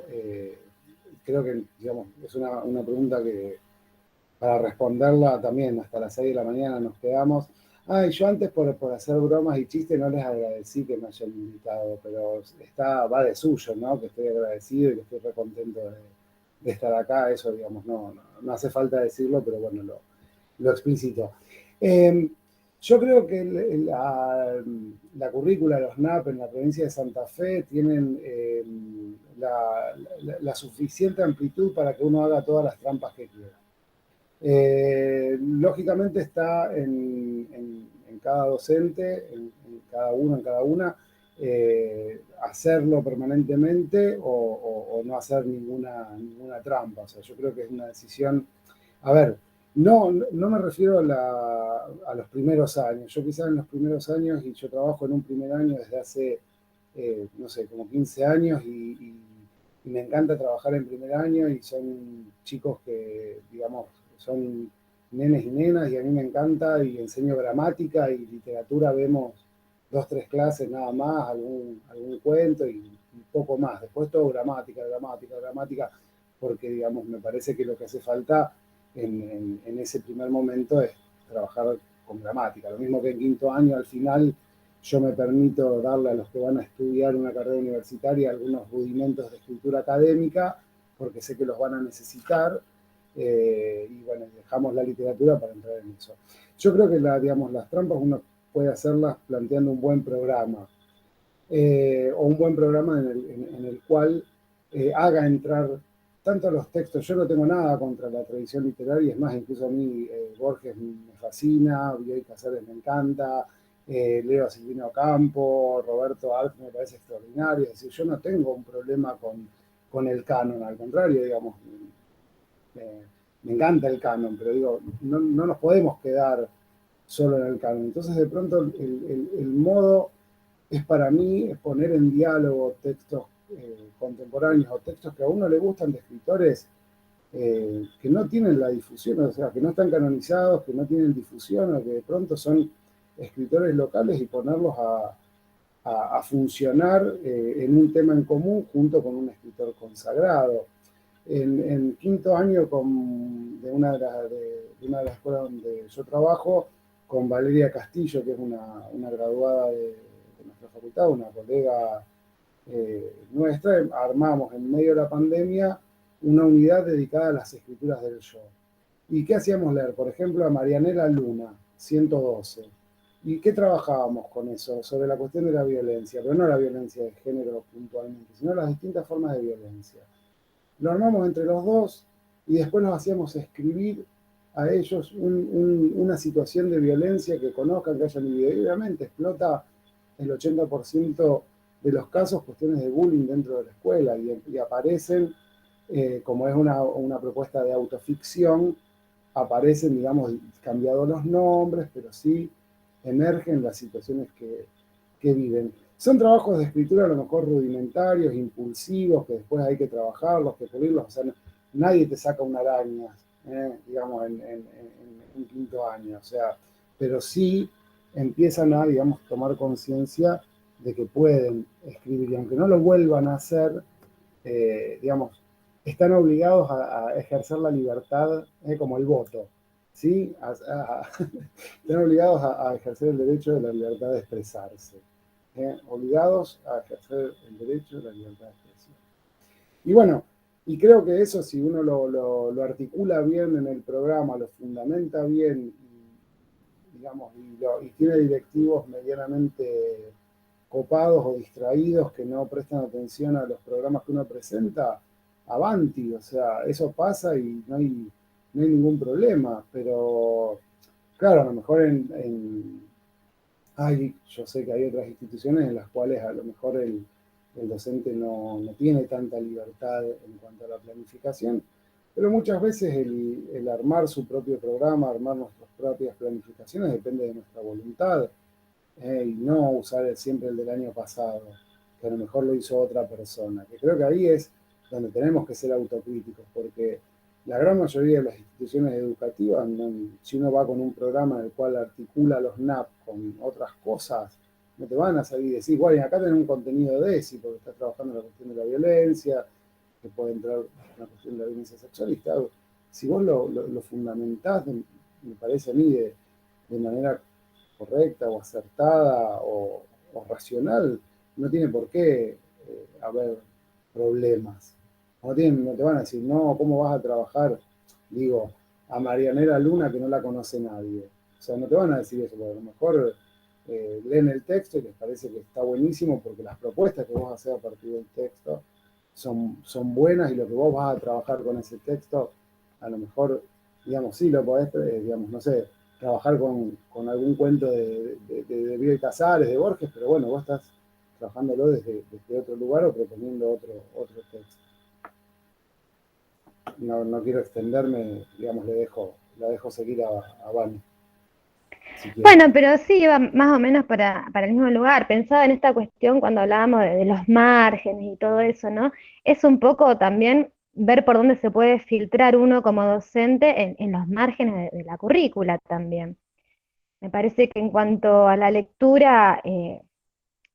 Creo que, digamos, es una pregunta que para responderla también hasta las 6 de la mañana nos quedamos. Y yo antes por hacer bromas y chistes no les agradecí que me hayan invitado, pero va de suyo, ¿no? Que estoy agradecido y que estoy re contento de estar acá. Eso, digamos, no hace falta decirlo, pero bueno, lo explicito. Yo creo que la currícula de los NAP en la provincia de Santa Fe tienen la suficiente amplitud para que uno haga todas las trampas que quiera. Lógicamente está en cada docente, en cada uno, en cada una, hacerlo permanentemente o no hacer ninguna trampa. O sea, yo creo que es una decisión. A ver, no me refiero a los primeros años. Yo quizás en los primeros años, y yo trabajo en un primer año desde hace, no sé, como 15 años y me encanta trabajar en primer año y son chicos que, digamos, son nenes y nenas y a mí me encanta y enseño gramática y literatura, vemos 2, 3 clases nada más, algún cuento y poco más. Después todo gramática, porque, digamos, me parece que lo que hace falta en ese primer momento es trabajar con gramática. Lo mismo que en quinto año, al final, yo me permito darle a los que van a estudiar una carrera universitaria algunos rudimentos de escritura académica, porque sé que los van a necesitar, y bueno, dejamos la literatura para entrar en eso. Yo creo que las trampas uno puede hacerlas planteando un buen programa, o un buen programa en el cual haga entrar tanto los textos. Yo no tengo nada contra la tradición literaria, es más, incluso a mí Borges me fascina, Bioy Casares me encanta, leo a Silvino Campo, Roberto Alf me parece extraordinario. Es decir, yo no tengo un problema con el canon, al contrario, digamos, me encanta el canon, pero digo, no nos podemos quedar solo en el canon. Entonces, de pronto, el modo es para mí poner en diálogo textos contemporáneos o textos que a uno le gustan de escritores que no tienen la difusión, o sea, que no están canonizados, que no tienen difusión, o que de pronto son escritores locales y ponerlos a funcionar en un tema en común junto con un escritor consagrado. En quinto año de una de las escuelas donde yo trabajo, con Valeria Castillo, que es una graduada de nuestra facultad, una colega nuestra, armamos en medio de la pandemia una unidad dedicada a las escrituras del yo. ¿Y qué hacíamos leer? Por ejemplo, a Marianela Luna, 112. ¿Y qué trabajábamos con eso? Sobre la cuestión de la violencia, pero no la violencia de género puntualmente, sino las distintas formas de violencia. Lo armamos entre los dos y después nos hacíamos escribir a ellos una situación de violencia que conozcan, que hayan vivido. Y obviamente explota el 80% de los casos cuestiones de bullying dentro de la escuela y aparecen, como es una propuesta de autoficción, aparecen, digamos, cambiados los nombres, pero sí emergen las situaciones que viven. Son trabajos de escritura a lo mejor rudimentarios, impulsivos, que después hay que trabajarlos, que pulirlos. O sea, nadie te saca una araña, digamos, en quinto año. O sea, pero sí empiezan a, digamos, tomar conciencia de que pueden escribir. Y aunque no lo vuelvan a hacer, digamos, están obligados a ejercer la libertad, como el voto, ¿sí? Están obligados a ejercer el derecho de la libertad de expresarse, obligados a ejercer el derecho de la libertad de expresión. Y bueno, y creo que eso, si uno lo articula bien en el programa, lo fundamenta bien, digamos, y tiene directivos medianamente copados o distraídos que no prestan atención a los programas que uno presenta, avanti, o sea, eso pasa y no hay ningún problema, pero claro, a lo mejor yo sé que hay otras instituciones en las cuales a lo mejor el docente no tiene tanta libertad en cuanto a la planificación, pero muchas veces el armar su propio programa, armar nuestras propias planificaciones depende de nuestra voluntad, y no usar siempre el del año pasado, que a lo mejor lo hizo otra persona, que creo que ahí es donde tenemos que ser autocríticos, porque la gran mayoría de las instituciones educativas, si uno va con un programa en el cual articula los NAP con otras cosas, no te van a salir y decir, bueno, acá tenés un contenido de ESI, porque estás trabajando en la cuestión de la violencia, que puede entrar en la cuestión de la violencia sexual, y si vos lo fundamentás, me parece a mí, de manera correcta o acertada o racional, no tiene por qué haber problemas. No te van a decir, no, ¿cómo vas a trabajar? Digo, a Marianela Luna que no la conoce nadie. O sea, no te van a decir eso, porque a lo mejor leen el texto y les parece que está buenísimo porque las propuestas que vos haces a partir del texto son buenas y lo que vos vas a trabajar con ese texto, a lo mejor, digamos, sí lo podés, digamos, no sé, trabajar con algún cuento de Bioy Casares, de Borges, pero bueno, vos estás trabajándolo desde otro lugar o proponiendo otro texto. No quiero extenderme, digamos, la dejo seguir a Vani. Si bueno, pero sí, va más o menos para el mismo lugar. Pensaba en esta cuestión cuando hablábamos de los márgenes y todo eso, ¿no? Es un poco también ver por dónde se puede filtrar uno como docente en los márgenes de la currícula también. Me parece que en cuanto a la lectura,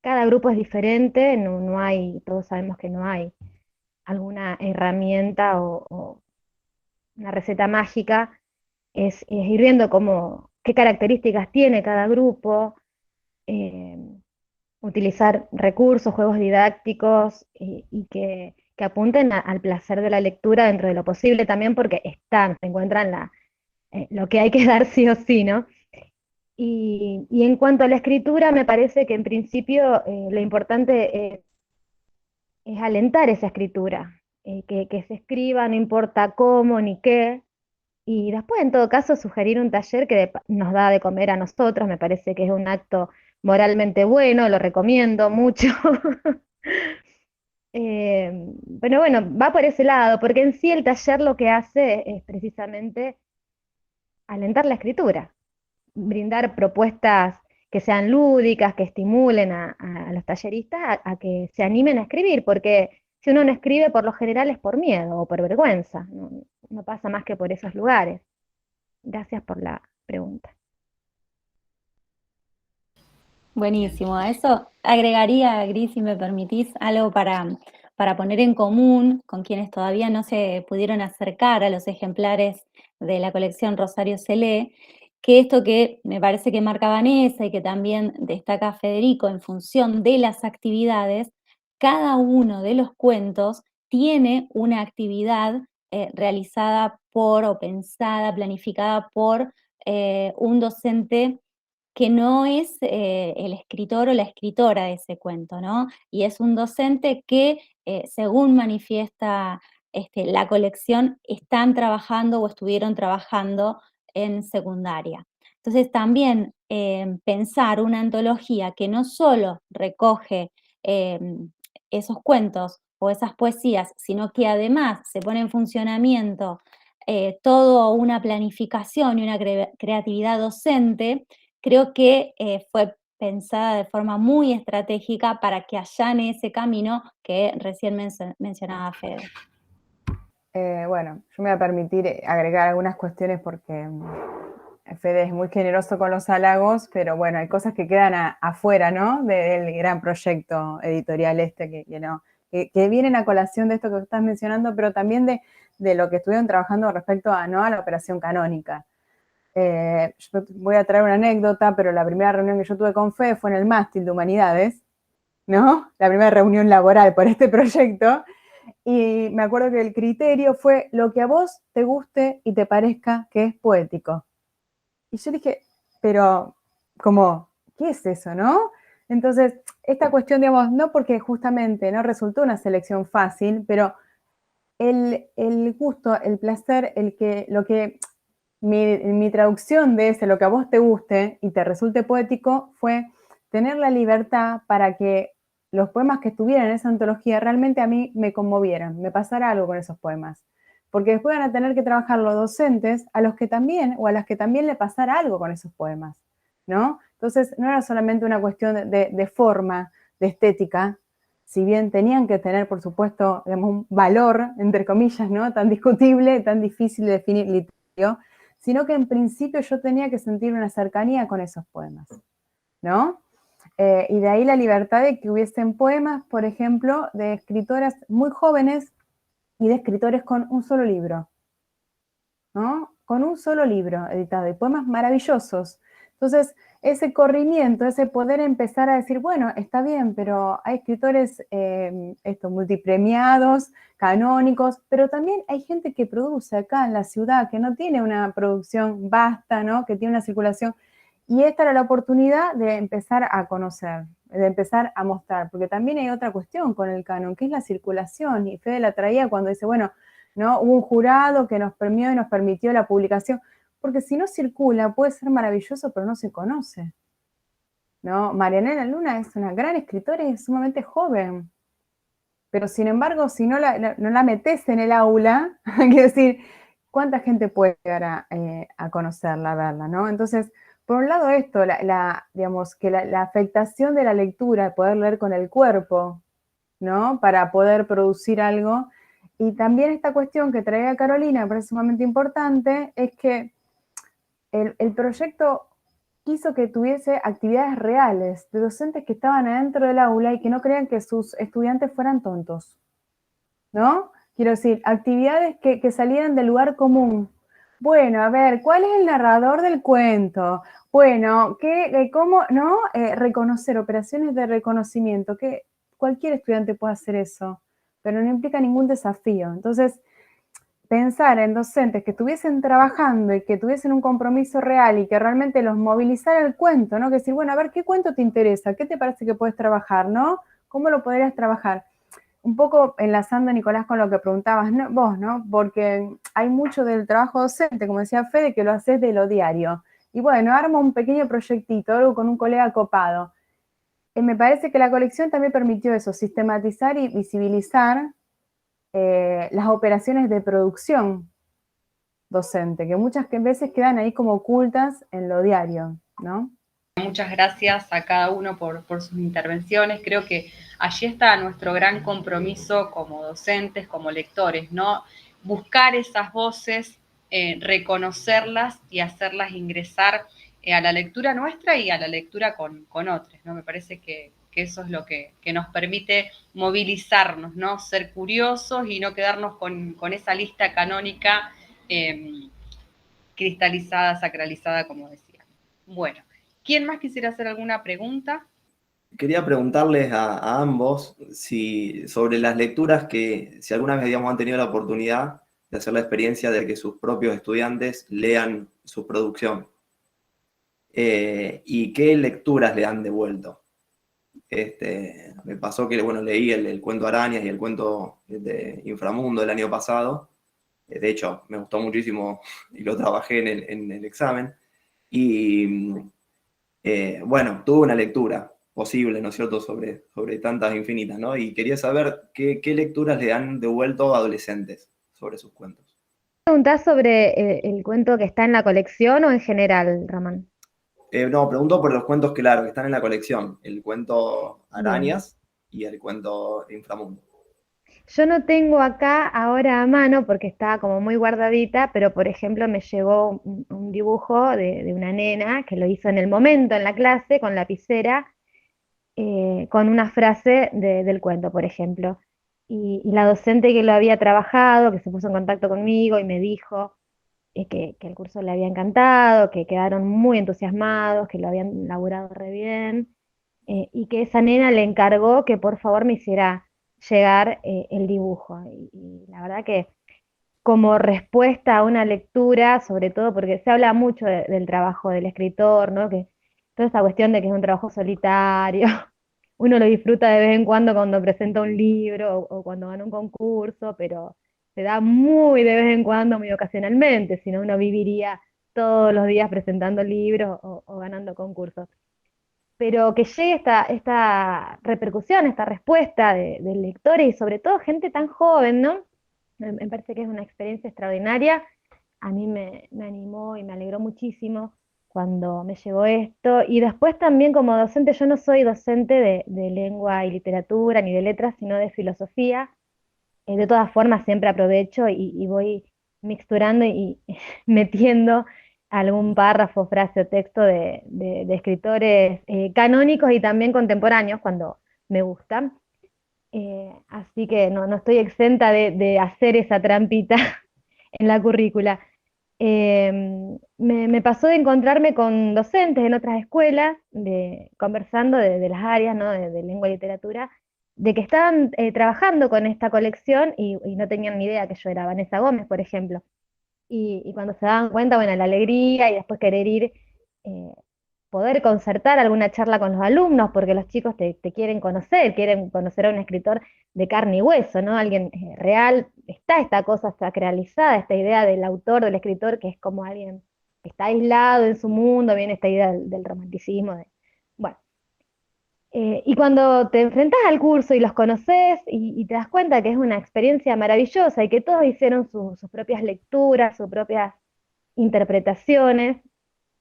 cada grupo es diferente, no hay, todos sabemos que no hay alguna herramienta o una receta mágica, es ir viendo qué características tiene cada grupo, eh, utilizar recursos, juegos didácticos y que apunten al placer de la lectura dentro de lo posible también porque se encuentran lo que hay que dar sí o sí, ¿no? Y en cuanto a la escritura, me parece que en principio lo importante es alentar esa escritura, que se escriba, no importa cómo ni qué, y después en todo caso sugerir un taller que nos da de comer a nosotros, me parece que es un acto moralmente bueno, lo recomiendo mucho. Eh, pero bueno, va por ese lado, porque en sí el taller lo que hace es precisamente alentar la escritura, brindar propuestas que sean lúdicas, que estimulen a los talleristas a que se animen a escribir, porque si uno no escribe por lo general es por miedo o por vergüenza, no pasa más que por esos lugares. Gracias por la pregunta. Buenísimo. A eso agregaría, Gris, si me permitís, algo para poner en común con quienes todavía no se pudieron acercar a los ejemplares de la colección Rosario se lee, que esto que me parece que marca Vanessa y que también destaca Federico en función de las actividades, cada uno de los cuentos tiene una actividad realizada por o pensada, planificada por un docente que no es el escritor o la escritora de ese cuento, ¿no? Y es un docente que, según manifiesta la colección, están trabajando o estuvieron trabajando en secundaria. Entonces, también pensar una antología que no solo recoge esos cuentos o esas poesías, sino que además se pone en funcionamiento toda una planificación y una creatividad docente, creo que fue pensada de forma muy estratégica para que allane ese camino que recién mencionaba Fede. Bueno, yo me voy a permitir agregar algunas cuestiones porque Fede es muy generoso con los halagos, pero bueno, hay cosas que quedan afuera, ¿no? Del gran proyecto editorial que que vienen a colación de esto que estás mencionando, pero también de lo que estuvieron trabajando respecto a, ¿no?, a la operación canónica. Yo voy a traer una anécdota, pero la primera reunión que yo tuve con Fede fue en el Mástil de Humanidades, ¿no? La primera reunión laboral por este proyecto, y me acuerdo que el criterio fue lo que a vos te guste y te parezca que es poético. Y yo dije, pero, como, ¿qué es eso, no? Entonces, esta cuestión, digamos, no porque justamente no resultó una selección fácil, pero el gusto, el placer, mi traducción de ese, lo que a vos te guste y te resulte poético, fue tener la libertad para que los poemas que estuvieran en esa antología realmente a mí me conmovieran, me pasara algo con esos poemas. Porque después van a tener que trabajar los docentes a los que también, o a las que también le pasara algo con esos poemas, ¿no? Entonces, no era solamente una cuestión de forma, de estética, si bien tenían que tener, por supuesto, digamos, un valor, entre comillas, ¿no?, tan discutible, tan difícil de definir literario, sino que en principio yo tenía que sentir una cercanía con esos poemas, ¿no? Y de ahí la libertad de que hubiesen poemas, por ejemplo, de escritoras muy jóvenes y de escritores con un solo libro, ¿no? Con un solo libro editado, y poemas maravillosos. Entonces, ese corrimiento, ese poder empezar a decir, bueno, está bien, pero hay escritores multipremiados, canónicos, pero también hay gente que produce acá en la ciudad, que no tiene una producción vasta, ¿no?, que tiene una circulación, y esta era la oportunidad de empezar a conocer, de empezar a mostrar, porque también hay otra cuestión con el canon, que es la circulación, y Fede la traía cuando dice, bueno, ¿no?, hubo un jurado que nos premió y nos permitió la publicación, porque si no circula puede ser maravilloso, pero no se conoce, ¿no? Marianela Luna es una gran escritora y es sumamente joven, pero sin embargo, si no la metes en el aula, hay que decir, ¿cuánta gente puede llegar a conocerla, a verla, ¿no? Entonces, por un lado esto, digamos, que la afectación de la lectura, poder leer con el cuerpo, ¿no?, para poder producir algo, y también esta cuestión que traía Carolina, me parece sumamente importante, es que el proyecto quiso que tuviese actividades reales de docentes que estaban adentro del aula y que no crean que sus estudiantes fueran tontos, ¿no? Quiero decir, actividades que salieran del lugar común. Bueno, a ver, ¿cuál es el narrador del cuento? Bueno, ¿cómo, no? Reconocer, operaciones de reconocimiento, que cualquier estudiante puede hacer eso, pero no implica ningún desafío. Entonces, pensar en docentes que estuviesen trabajando y que tuviesen un compromiso real y que realmente los movilizara el cuento, ¿no? Que decir, bueno, a ver, ¿qué cuento te interesa? ¿Qué te parece que puedes trabajar, no? ¿Cómo lo podrías trabajar? Un poco enlazando, Nicolás, con lo que preguntabas vos, ¿no? Porque hay mucho del trabajo docente, como decía Fede, que lo haces de lo diario. Y bueno, armo un pequeño proyectito, algo con un colega copado. Me parece que la colección también permitió eso, sistematizar y visibilizar las operaciones de producción docente, que muchas veces quedan ahí como ocultas en lo diario, ¿no? Muchas gracias a cada uno por sus intervenciones. Creo que allí está nuestro gran compromiso como docentes, como lectores, ¿no? Buscar esas voces, reconocerlas y hacerlas ingresar a la lectura nuestra y a la lectura con otros, ¿no? Me parece que eso es lo que nos permite movilizarnos, ¿no? Ser curiosos y no quedarnos con esa lista canónica cristalizada, sacralizada, como decía. Bueno. ¿Quién más quisiera hacer alguna pregunta? Quería preguntarles a ambos sobre las lecturas que, si alguna vez, digamos, han tenido la oportunidad de hacer la experiencia de que sus propios estudiantes lean su producción. ¿Y qué lecturas le han devuelto? Me pasó que, bueno, leí el cuento Arañas y el cuento de Inframundo el año pasado. De hecho, me gustó muchísimo y lo trabajé en el examen. Y bueno, tuve una lectura posible, ¿no es cierto?, sobre tantas infinitas, ¿no? Y quería saber qué lecturas le han devuelto a adolescentes sobre sus cuentos. ¿Preguntás sobre el cuento que está en la colección o en general, Ramón? No, pregunto por los cuentos, claro, que están en la colección. El cuento Arañas y el cuento Inframundo. Yo no tengo acá ahora a mano porque está como muy guardadita, pero por ejemplo me llegó un dibujo de una nena que lo hizo en el momento en la clase con lapicera, con una frase del cuento, por ejemplo. y la docente que lo había trabajado, que se puso en contacto conmigo y me dijo que el curso le había encantado, que quedaron muy entusiasmados, que lo habían laburado re bien, y que esa nena le encargó que por favor me hiciera llegar el dibujo. Y la verdad que como respuesta a una lectura, sobre todo porque se habla mucho del trabajo del escritor, ¿no? Que toda esa cuestión de que es un trabajo solitario, uno lo disfruta de vez en cuando presenta un libro o cuando gana un concurso, pero se da muy de vez en cuando, muy ocasionalmente, si no uno viviría todos los días presentando libros o ganando concursos. Pero que llegue esta repercusión, esta respuesta de lectores y sobre todo gente tan joven, ¿no? Me parece que es una experiencia extraordinaria. A mí me animó y me alegró muchísimo cuando me llegó esto. Y después también como docente, yo no soy docente de lengua y literatura ni de letras, sino de filosofía. De todas formas, siempre aprovecho y voy mixturando y metiendo algún párrafo, frase o texto de escritores canónicos y también contemporáneos cuando me gustan. Así que no estoy exenta de hacer esa trampita en la currícula. Me pasó de encontrarme con docentes en otras escuelas, conversando de las áreas, ¿no? de lengua y literatura, de que estaban trabajando con esta colección y no tenían ni idea que yo era Vanessa Gómez, por ejemplo. Y cuando se daban cuenta, bueno, la alegría y después querer ir, eh, poder concertar alguna charla con los alumnos, porque los chicos te quieren conocer a un escritor de carne y hueso, ¿no? Alguien real. Está esta cosa sacralizada, esta idea del autor, del escritor, que es como alguien que está aislado en su mundo, viene esta idea del romanticismo. Bueno, y cuando te enfrentas al curso y los conoces y te das cuenta que es una experiencia maravillosa y que todos hicieron sus propias lecturas, sus propias interpretaciones,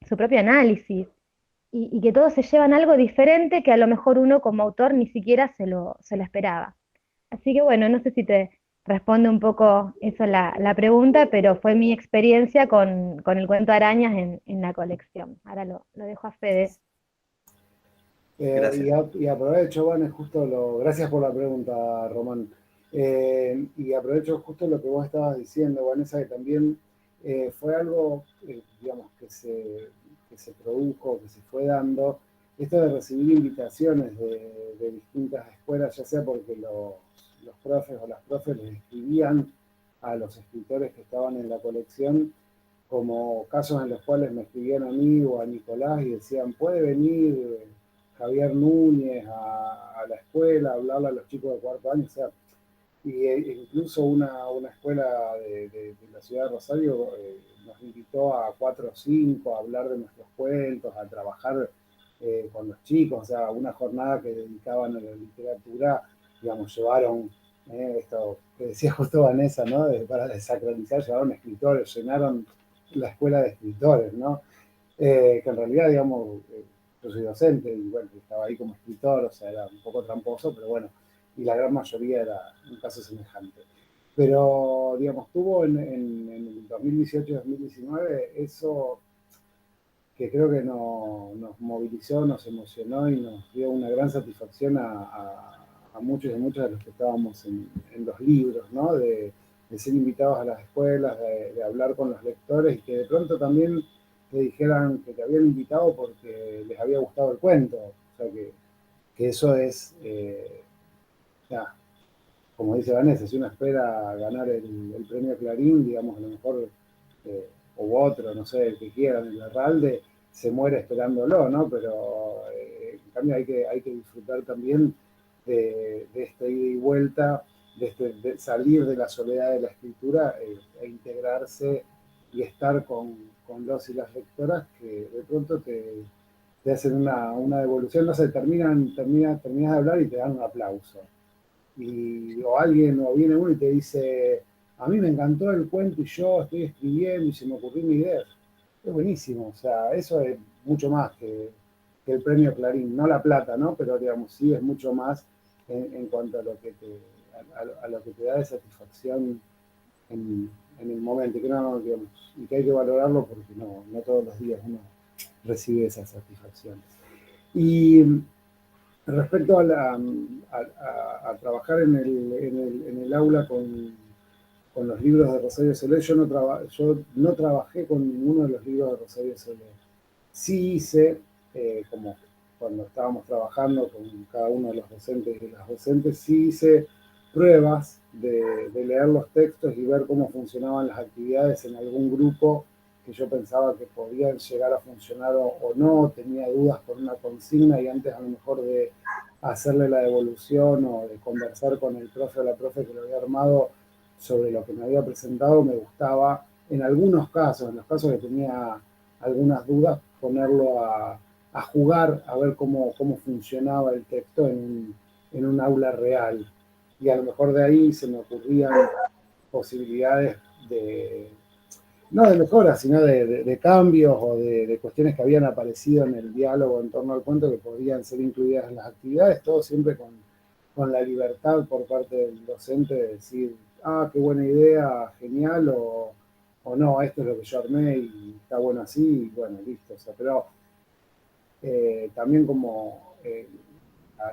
su propio análisis, y que todos se llevan algo diferente que a lo mejor uno como autor ni siquiera se lo esperaba. Así que bueno, no sé si te responde un poco eso la pregunta, pero fue mi experiencia con el cuento Arañas en la colección. Ahora lo dejo a Fede. Gracias. Y aprovecho, Vane, gracias por la pregunta, Román. Y aprovecho justo lo que vos estabas diciendo, Vanessa, que también fue algo, digamos, que se produjo, que se fue dando, esto de recibir invitaciones de distintas escuelas, ya sea porque los profes o las profes les escribían a los escritores que estaban en la colección, como casos en los cuales me escribían a mí o a Nicolás y decían, ¿puede venir Javier Núñez a la escuela a hablarle a los chicos de cuarto año? O sea, incluso una escuela de la ciudad de Rosario nos invitó a 4 o 5 a hablar de nuestros cuentos, a trabajar con los chicos, o sea, una jornada que dedicaban a la literatura, digamos, llevaron esto que decía justo Vanessa, ¿no? Para desacralizar, llevaron escritores, llenaron la escuela de escritores, ¿no? Que en realidad, digamos, yo soy docente y bueno, estaba ahí como escritor, o sea, era un poco tramposo, pero bueno, y la gran mayoría era un caso semejante. Pero, digamos, tuvo en el 2018-2019 eso que creo que nos movilizó, nos emocionó y nos dio una gran satisfacción a muchos y muchas de los que estábamos en los libros, ¿no? De ser invitados a las escuelas, de hablar con los lectores y que de pronto también te dijeran que te habían invitado porque les había gustado el cuento. O sea que eso es, ya, como dice Vanessa, si uno espera ganar el premio Clarín, digamos, a lo mejor, o otro, no sé, el que quieran, el Herralde, se muere esperándolo, ¿no? Pero en cambio hay que disfrutar también de esta ida y vuelta, de salir de la soledad de la escritura e integrarse y estar con los y las lectoras que de pronto te hacen una devolución, no sé, terminas de hablar y te dan un aplauso. O viene uno y te dice, a mí me encantó el cuento y yo estoy escribiendo y se me ocurrió una idea. Es buenísimo, o sea, eso es mucho más que el premio Clarín, no la plata, ¿no? Pero digamos, sí es mucho más en cuanto a lo que a lo que te da de satisfacción en el momento, que no, digamos, y que hay que valorarlo porque no todos los días uno recibe esa satisfacción. Y Respecto a trabajar en el aula con los libros de Rosario Solé, yo no trabajé con ninguno de los libros de Rosario Solé. Sí hice, como cuando estábamos trabajando con cada uno de los docentes y las docentes, sí hice pruebas de leer los textos y ver cómo funcionaban las actividades en algún grupo que yo pensaba que podían llegar a funcionar o no, tenía dudas por una consigna y antes a lo mejor de hacerle la devolución o de conversar con el profe o la profe que lo había armado sobre lo que me había presentado, me gustaba, en algunos casos, en los casos que tenía algunas dudas, ponerlo a jugar, a ver cómo funcionaba el texto en un aula real. Y a lo mejor de ahí se me ocurrían posibilidades no de mejoras, sino de cambios o de cuestiones que habían aparecido en el diálogo en torno al cuento que podían ser incluidas en las actividades, todo siempre con la libertad por parte del docente de decir, ah, qué buena idea, genial, o no, esto es lo que yo armé y está bueno así, y bueno, listo. O sea, pero también como a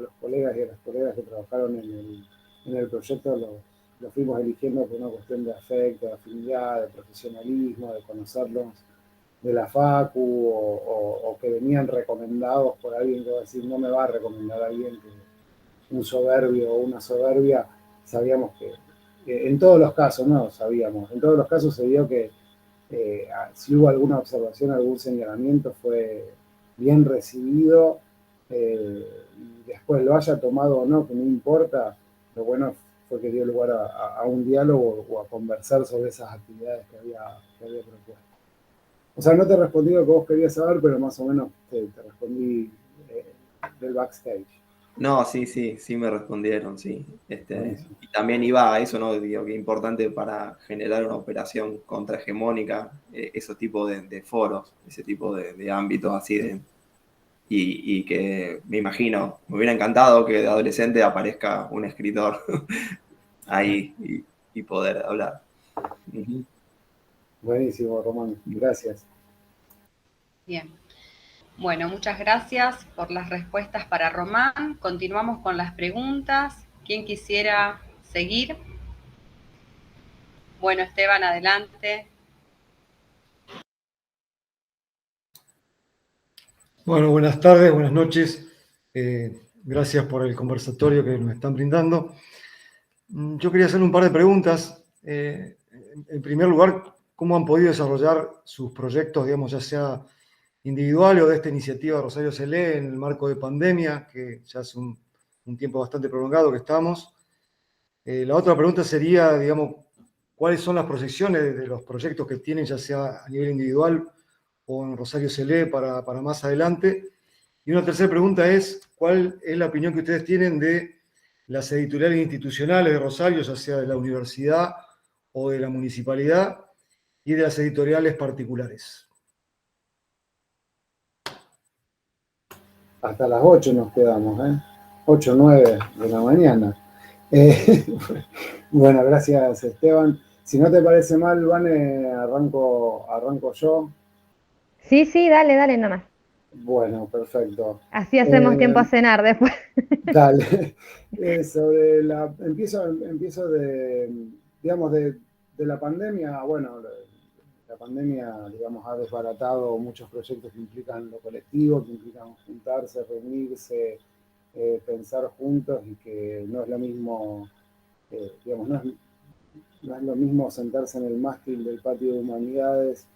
los colegas y a las colegas que trabajaron en el proyecto los fuimos eligiendo por una cuestión de afecto, de afinidad, de profesionalismo, de conocerlos de la facu o que venían recomendados por alguien que va a decir, no me va a recomendar a alguien que un soberbio o una soberbia. Sabíamos que en todos los casos, no sabíamos, en todos los casos se vio que si hubo alguna observación, algún señalamiento fue bien recibido, y después lo haya tomado o no, que no importa, lo bueno fue que dio lugar a un diálogo o a conversar sobre esas actividades que había propuesto. O sea, no te respondí lo que vos querías saber, pero más o menos te respondí del backstage. No, sí me respondieron, sí. Y también iba a eso, ¿no? Digo, que es importante para generar una operación contrahegemónica, esos tipos de foros, ese tipo de ámbitos así y que me imagino, me hubiera encantado que de adolescente aparezca un escritor ahí y poder hablar. Uh-huh. Buenísimo, Román, gracias. Bien. Bueno, muchas gracias por las respuestas para Román. Continuamos con las preguntas. ¿Quién quisiera seguir? Bueno, Esteban, adelante. Bueno, buenas tardes, buenas noches. Gracias por el conversatorio que nos están brindando. Yo quería hacer un par de preguntas. En primer lugar, ¿cómo han podido desarrollar sus proyectos, digamos, ya sea individual o de esta iniciativa Rosario Solé en el marco de pandemia, que ya hace un tiempo bastante prolongado que estamos? La otra pregunta sería, digamos, ¿cuáles son las proyecciones de los proyectos que tienen, ya sea a nivel individual o en Rosario Solé para más adelante? Y una tercera pregunta es, ¿cuál es la opinión que ustedes tienen de las editoriales institucionales de Rosario, ya sea de la universidad o de la municipalidad, y de las editoriales particulares? Hasta las 8 nos quedamos, 8 o 9 de la mañana. Bueno, gracias, Esteban. Si no te parece mal, Vane, arranco yo. Sí, dale nomás. Bueno, perfecto. Así hacemos tiempo a cenar después. Dale. Empiezo digamos, de la pandemia. Bueno, la pandemia, digamos, ha desbaratado muchos proyectos que implican lo colectivo, que implican juntarse, reunirse, pensar juntos y que no es lo mismo, digamos, no es lo mismo sentarse en el mástil del patio de humanidades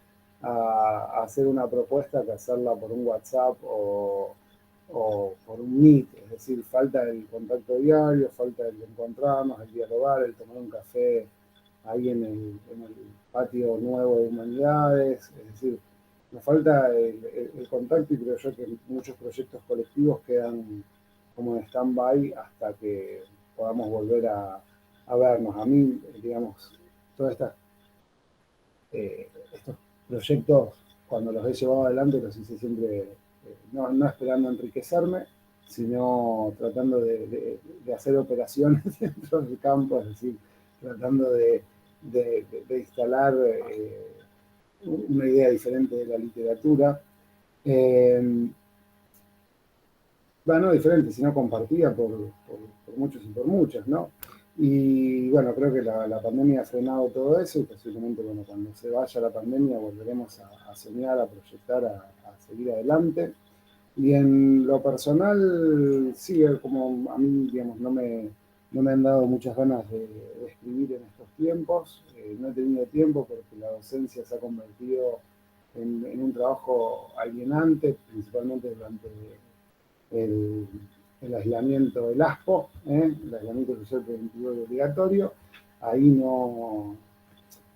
a hacer una propuesta que hacerla por un WhatsApp o por un Meet. Es decir, falta el contacto diario, falta el encontrarnos, el dialogar, el tomar un café ahí en el patio nuevo de humanidades. Es decir, nos falta el contacto y creo yo que muchos proyectos colectivos quedan como en stand-by hasta que podamos volver a vernos. A mí, digamos, todos estos proyectos, cuando los he llevado adelante, los hice siempre, no esperando enriquecerme, sino tratando de hacer operaciones dentro del campo, es decir, tratando de instalar una idea diferente de la literatura. bueno, no diferente, sino compartida por muchos y por muchas, ¿no? Y bueno, creo que la pandemia ha frenado todo eso y posiblemente, bueno, cuando se vaya la pandemia volveremos a soñar, a proyectar, a seguir adelante. Y en lo personal, sí, como a mí, digamos, no me han dado muchas ganas de escribir en estos tiempos. No he tenido tiempo porque la docencia se ha convertido en un trabajo alienante, principalmente durante el, el aislamiento del ASPO, el aislamiento social preventivo y obligatorio. Ahí no,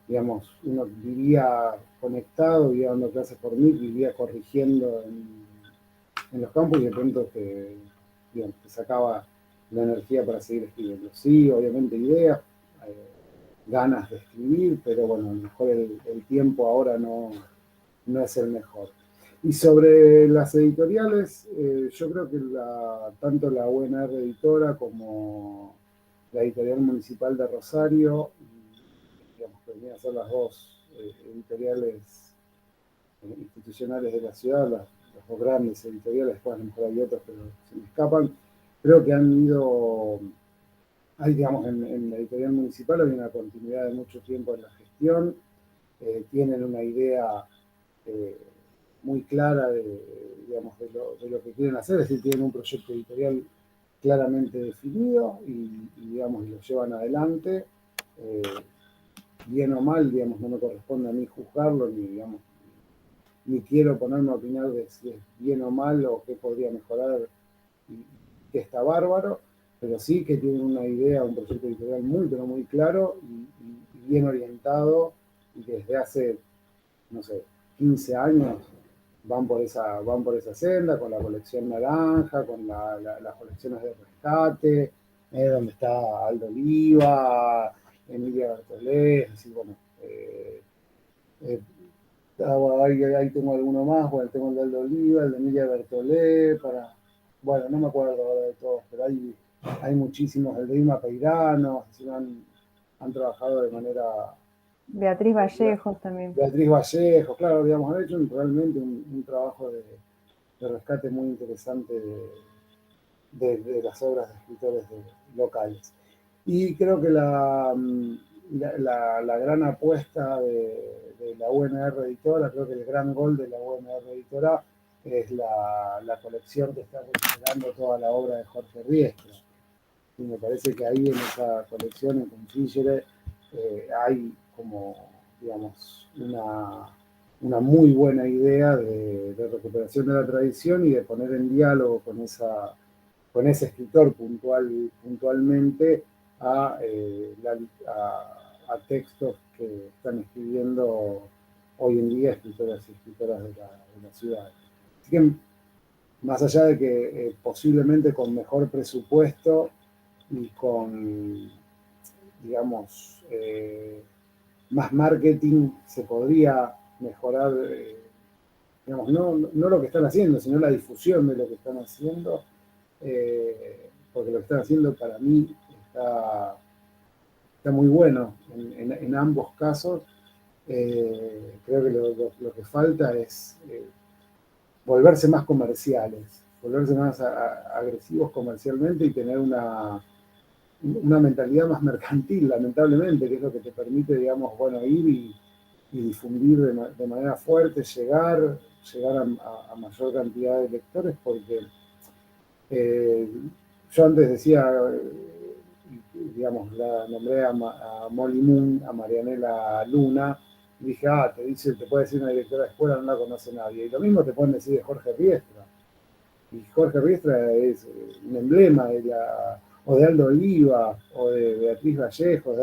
digamos, uno vivía conectado, vivía dando clases por mí, vivía corrigiendo en los campos y de pronto digamos, te sacaba la energía para seguir escribiendo. Sí, obviamente ideas, ganas de escribir, pero bueno, a lo mejor el tiempo ahora no es el mejor. Y sobre las editoriales, yo creo que tanto la UNR Editora como la Editorial Municipal de Rosario, digamos que venían a ser las dos editoriales institucionales de la ciudad, las dos grandes editoriales, después a lo mejor hay otros, pero se me escapan, creo que han ido, digamos, en la editorial municipal hay una continuidad de mucho tiempo en la gestión, tienen una idea muy clara digamos, de lo que quieren hacer, es decir, tienen un proyecto editorial claramente definido y digamos, lo llevan adelante, bien o mal, digamos, no me corresponde a mí juzgarlo, ni quiero ponerme a opinar de si es bien o mal o qué podría mejorar y que está bárbaro, pero sí que tienen una idea, un proyecto editorial muy, pero muy claro y bien orientado y desde hace, no sé, 15 años van por esa senda, con la colección naranja, con las colecciones de rescate, donde está Aldo Oliva, Emilia Bertolé, así bueno, ahí tengo alguno más, bueno, tengo el de Aldo Oliva, el de Emilia Bertolé, bueno, no me acuerdo ahora de todos, pero hay muchísimos, el de Irma Peirano, han trabajado de manera... Beatriz Vallejos también. Beatriz Vallejos, claro, digamos, han hecho realmente un trabajo de rescate muy interesante de las obras de escritores locales. Y creo que la gran apuesta de la UNR Editora, creo que el gran gol de la UNR Editora es la colección que está recuperando toda la obra de Jorge Riestra. Y me parece que ahí en esa colección, en Configere, hay como, digamos, una muy buena idea de recuperación de la tradición y de poner en diálogo con ese escritor puntualmente a textos que están escribiendo hoy en día escritoras y escritoras de la ciudad. Así que, más allá de que posiblemente con mejor presupuesto y con, digamos, más marketing se podría mejorar, digamos, no lo que están haciendo, sino la difusión de lo que están haciendo, porque lo que están haciendo para mí está muy bueno en ambos casos. Creo que lo que falta es volverse más comerciales, volverse más agresivos comercialmente y tener una mentalidad más mercantil, lamentablemente, que es lo que te permite, digamos, bueno, ir y difundir de manera fuerte, llegar a mayor cantidad de lectores, porque yo antes decía, digamos, la nombré a Molly Moon, a Marianela Luna, y dije, te puede decir una directora de escuela, no la conoce nadie. Y lo mismo te pueden decir de Jorge Riestra. Y Jorge Riestra es un emblema o de Aldo Oliva, o de Beatriz Vallejos,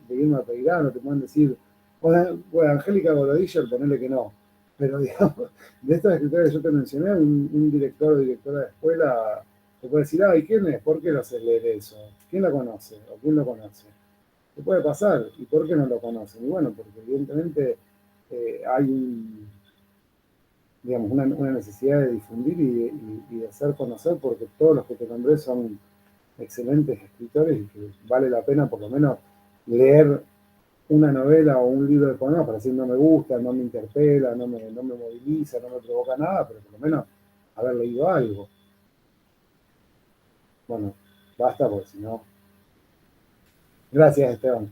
de Irma Peirano, te pueden decir, o de Angélica Gorodiller, ponerle que no. Pero, digamos, de estas escritoras que yo te mencioné, un director o directora de escuela te puede decir, ¿y quién es? ¿Por qué lo haces leer eso? ¿Quién la conoce? ¿O quién lo conoce? ¿Qué puede pasar? ¿Y por qué no lo conocen? Y bueno, porque evidentemente hay digamos, una necesidad de difundir y de hacer conocer, porque todos los que te nombré son excelentes escritores y que vale la pena por lo menos leer una novela o un libro de poemas para decir no me gusta, no me interpela, no me moviliza, no me provoca nada, pero por lo menos haber leído algo. bueno, basta porque si no... Gracias, Esteban.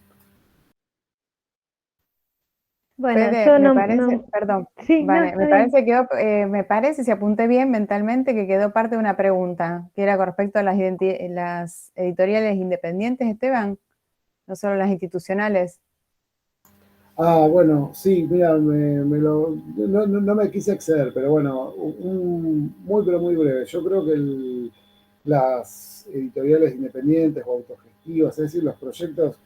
Bueno, Fede, yo me no, parece, perdón, sí, no, vale, está me bien. parece que me parece, si apunté bien mentalmente, que quedó parte de una pregunta, que era con respecto a las editoriales independientes, Esteban, no solo las institucionales. Ah, bueno, sí, mira, no me quise exceder, pero bueno, muy pero muy breve. Yo creo que las editoriales independientes o autogestivas, es decir, los proyectos,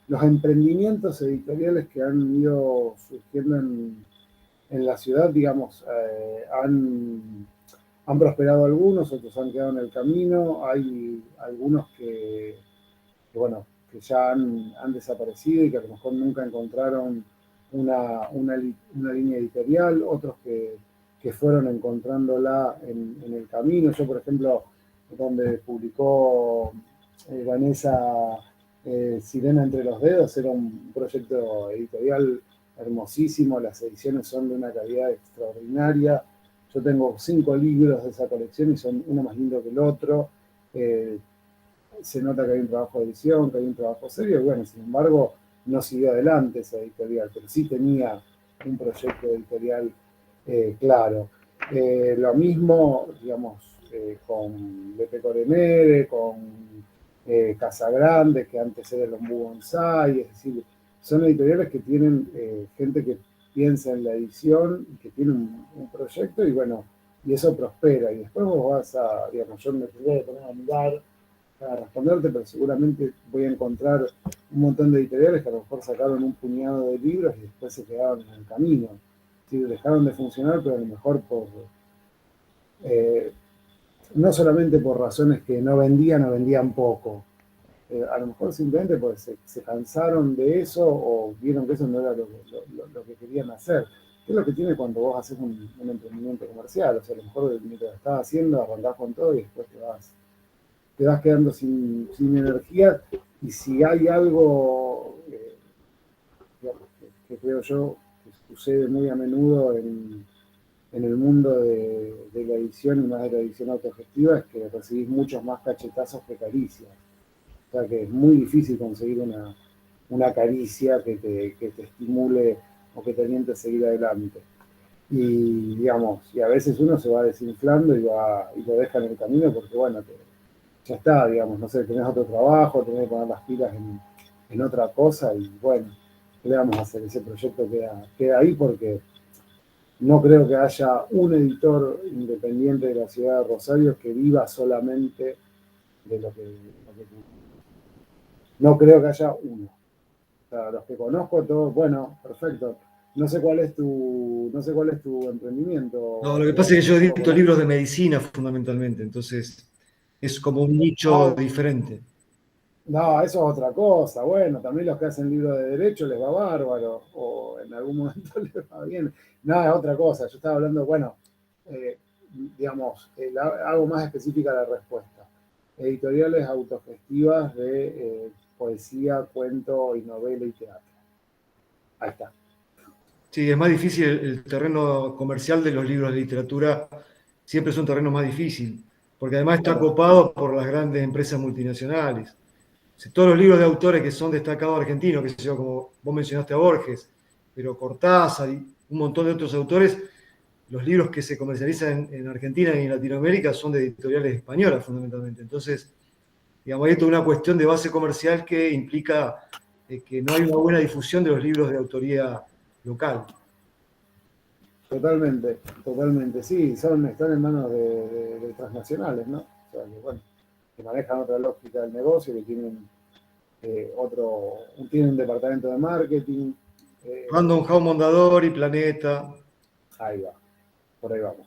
los emprendimientos editoriales que han ido surgiendo en la ciudad, digamos, han prosperado algunos, otros han quedado en el camino, hay algunos bueno, que ya han desaparecido y que a lo mejor nunca encontraron una línea editorial, otros que fueron encontrándola en el camino. Yo, por ejemplo, donde publicó Vanessa Sirena entre los dedos, era un proyecto editorial hermosísimo, las ediciones son de una calidad extraordinaria. Yo tengo 5 libros de esa colección y son uno más lindo que el otro. Se nota que hay un trabajo de edición, que hay un trabajo serio, y bueno, sin embargo, no siguió adelante esa editorial, pero sí tenía un proyecto editorial claro. Lo mismo, digamos, con Lepe Corenere, con Casagrande, que antes era el Ombú Bonsai, es decir, son editoriales que tienen gente que piensa en la edición y que tiene un proyecto y bueno, y eso prospera. Y después vos vas a, digamos, yo me tendría que poner a mirar para responderte, pero seguramente voy a encontrar un montón de editoriales que a lo mejor sacaron un puñado de libros y después se quedaron en el camino. Sí, dejaron de funcionar, pero a lo mejor eh, no solamente por razones que no vendían o vendían poco, a lo mejor simplemente porque se cansaron de eso o vieron que eso no era lo que querían hacer. ¿Qué es lo que tiene cuando vos haces un emprendimiento comercial? O sea, a lo mejor mientras estás haciendo, arrancás con todo y después te vas quedando sin energía y si hay algo que creo yo que sucede muy a menudo en el mundo de la edición y más de la edición autogestiva es que recibís muchos más cachetazos que caricias. O sea que es muy difícil conseguir una caricia que te estimule o que te aliente a seguir adelante. Y digamos, y a veces uno se va desinflando y lo deja en el camino porque bueno, ya está, digamos, no sé, tenés otro trabajo, tenés que poner las pilas en otra cosa y bueno, ¿qué le vamos a hacer? Ese proyecto queda ahí porque no creo que haya un editor independiente de la ciudad de Rosario que viva solamente de lo que no creo que haya uno. O sea, los que conozco todos, bueno, perfecto. No sé cuál es tu No, emprendimiento, lo que pasa es que yo edito libros de medicina fundamentalmente, entonces es como un nicho Ah, diferente. no, eso es otra cosa. Bueno, también los que hacen libros de derecho les va bárbaro, o en algún momento les va bien. No, es otra cosa. Yo estaba hablando, bueno, eh, digamos, hago más específica la respuesta. Editoriales autogestivas de poesía, cuento y novela y teatro. Ahí está. Sí, es más difícil el terreno comercial de los libros de literatura, siempre es un terreno más difícil, porque además está Claro. copado por las grandes empresas multinacionales. Si todos los libros de autores que son destacados argentinos, que sé yo, como vos mencionaste a Borges, pero Cortázar y un montón de otros autores, los libros que se comercializan en Argentina y en Latinoamérica son de editoriales españolas fundamentalmente. Entonces, digamos, hay toda una cuestión de base comercial que implica que no hay una buena difusión de los libros de autoría local. Totalmente, totalmente. Sí, están en manos de transnacionales, ¿no? O sea, que, bueno, que manejan otra lógica del negocio, que tienen tienen un departamento de marketing. Random House Mondadori, Planeta. Ahí va, por ahí vamos.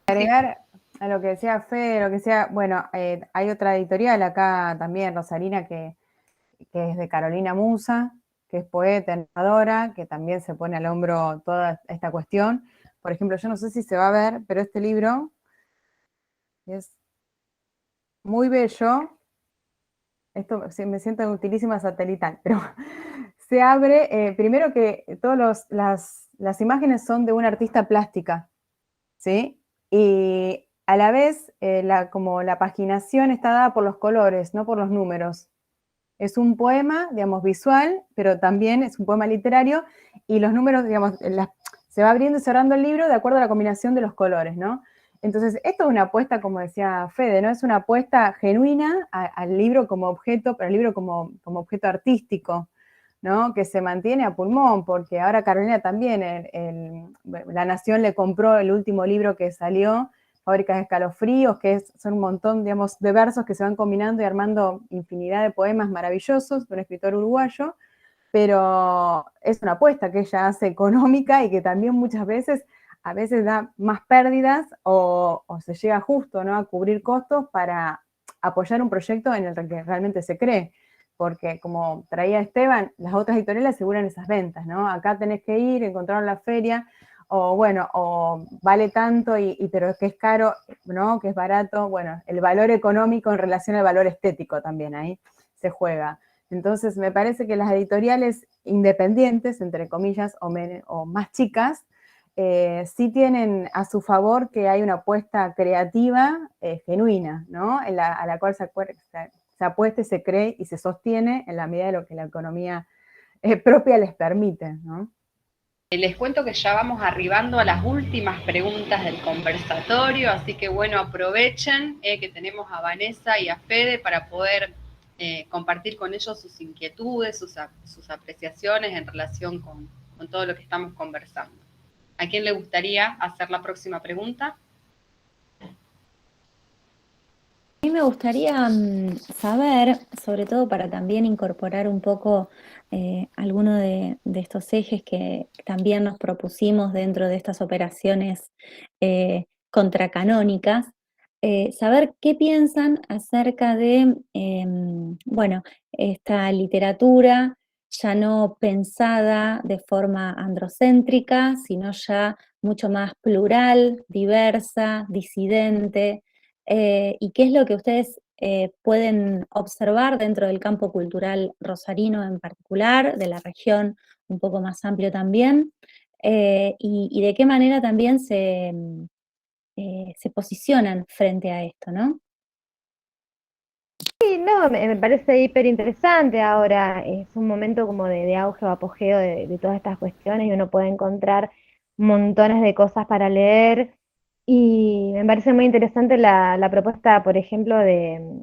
Agregar a lo que decía Fede, lo que decía, bueno, hay otra editorial acá también, Rosarina, que es de Carolina Musa, que es poeta, narradora, que también se pone al hombro toda esta cuestión. Por ejemplo, yo no sé si se va a ver, pero este libro es muy bello. Esto sí, me siento utilísima satelital, pero se abre, primero que todas las imágenes son de una artista plástica, ¿sí? Y a la vez, como la paginación está dada por los colores, no por los números. Es un poema, digamos, visual, pero también es un poema literario, y los números, digamos, se va abriendo y cerrando el libro de acuerdo a la combinación de los colores, ¿no? Entonces, esto es una apuesta, como decía Fede, ¿no? Es una apuesta genuina al libro como objeto, pero al libro como objeto artístico, ¿no? Que se mantiene a pulmón, porque ahora Carolina también, La Nación le compró el último libro que salió, Fábricas de Escalofríos, que son un montón, digamos, de versos que se van combinando y armando infinidad de poemas maravillosos de un escritor uruguayo, pero es una apuesta que ella hace económica y que también muchas veces, a veces da más pérdidas o se llega justo, ¿no?, a cubrir costos para apoyar un proyecto en el que realmente se cree. Porque como traía Esteban, las otras editoriales aseguran esas ventas, ¿no? Acá tenés que ir, encontrar la feria, o bueno, o vale tanto, pero es que es caro, ¿no? Que es barato. Bueno, el valor económico en relación al valor estético también ahí se juega. Entonces me parece que las editoriales independientes, entre comillas, o más chicas, sí tienen a su favor que hay una apuesta creativa genuina, ¿no? A la cual se apuesta y se cree y se sostiene en la medida de lo que la economía propia les permite, ¿no? Les cuento que ya vamos arribando a las últimas preguntas del conversatorio, así que bueno, aprovechen que tenemos a Vanessa y a Fede para poder compartir con ellos sus inquietudes, sus apreciaciones en relación con todo lo que estamos conversando. ¿A quién le gustaría hacer la próxima pregunta? A mí me gustaría saber, sobre todo para también incorporar un poco alguno de estos ejes que también nos propusimos dentro de estas operaciones contracanónicas, saber qué piensan acerca de, bueno, esta literatura ya no pensada de forma androcéntrica, sino ya mucho más plural, diversa, disidente. ¿Y qué es lo que ustedes pueden observar dentro del campo cultural rosarino en particular, de la región un poco más amplio también? Y de qué manera también se posicionan frente a esto, ¿no? Sí, no, me parece hiper interesante ahora, es un momento como de auge o apogeo de todas estas cuestiones y uno puede encontrar montones de cosas para leer y me parece muy interesante la propuesta, por ejemplo, de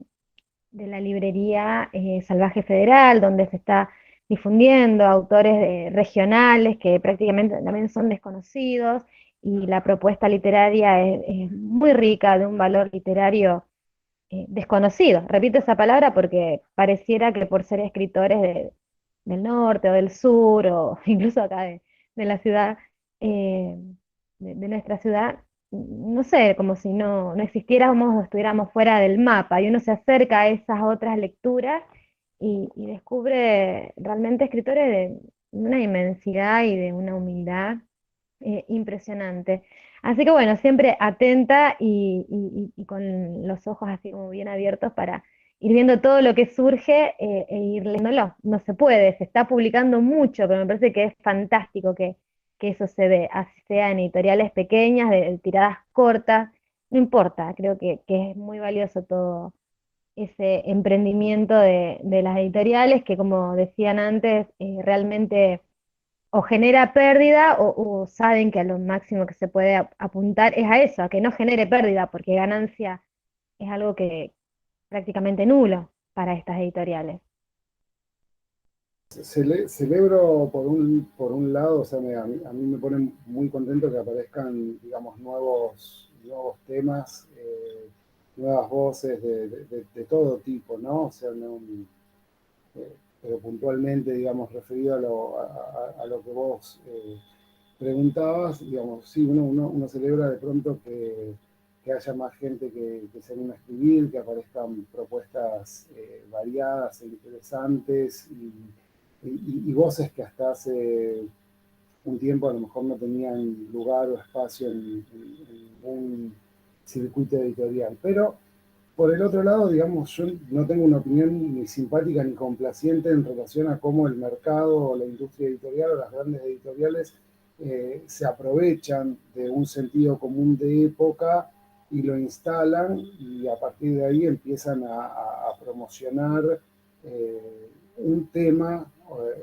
la librería Salvaje Federal, donde se está difundiendo autores regionales que prácticamente también son desconocidos y la propuesta literaria es muy rica, de un valor literario desconocido. Repito esa palabra porque pareciera que por ser escritores del norte o del sur o incluso acá de la ciudad, eh, de nuestra ciudad, no sé, como si no existiéramos o estuviéramos fuera del mapa y uno se acerca a esas otras lecturas y descubre realmente escritores de una inmensidad y de una humildad impresionante. Así que bueno, siempre atenta y con los ojos así como bien abiertos para ir viendo todo lo que surge e ir leyéndolo. No se puede, se está publicando mucho, pero me parece que es fantástico que eso se dé, así sea en editoriales pequeñas, de tiradas cortas, no importa, creo que es muy valioso todo ese emprendimiento de las editoriales que, como decían antes, realmente o genera pérdida o saben que a lo máximo que se puede apuntar es a eso, a que no genere pérdida, porque ganancia es algo que prácticamente nulo para estas editoriales. Celebro por un lado, o sea, a mí me pone muy contento que aparezcan, digamos, nuevos temas, nuevas voces de todo tipo, ¿no? O sea, pero puntualmente, digamos, referido a lo que vos preguntabas, digamos, sí, uno celebra de pronto que haya más gente que se anime a escribir, que aparezcan propuestas variadas e interesantes y voces que hasta hace un tiempo a lo mejor no tenían lugar o espacio en un circuito editorial. Pero por el otro lado, digamos, yo no tengo una opinión ni simpática ni complaciente en relación a cómo el mercado o la industria editorial o las grandes editoriales se aprovechan de un sentido común de época y lo instalan y a partir de ahí empiezan a promocionar un tema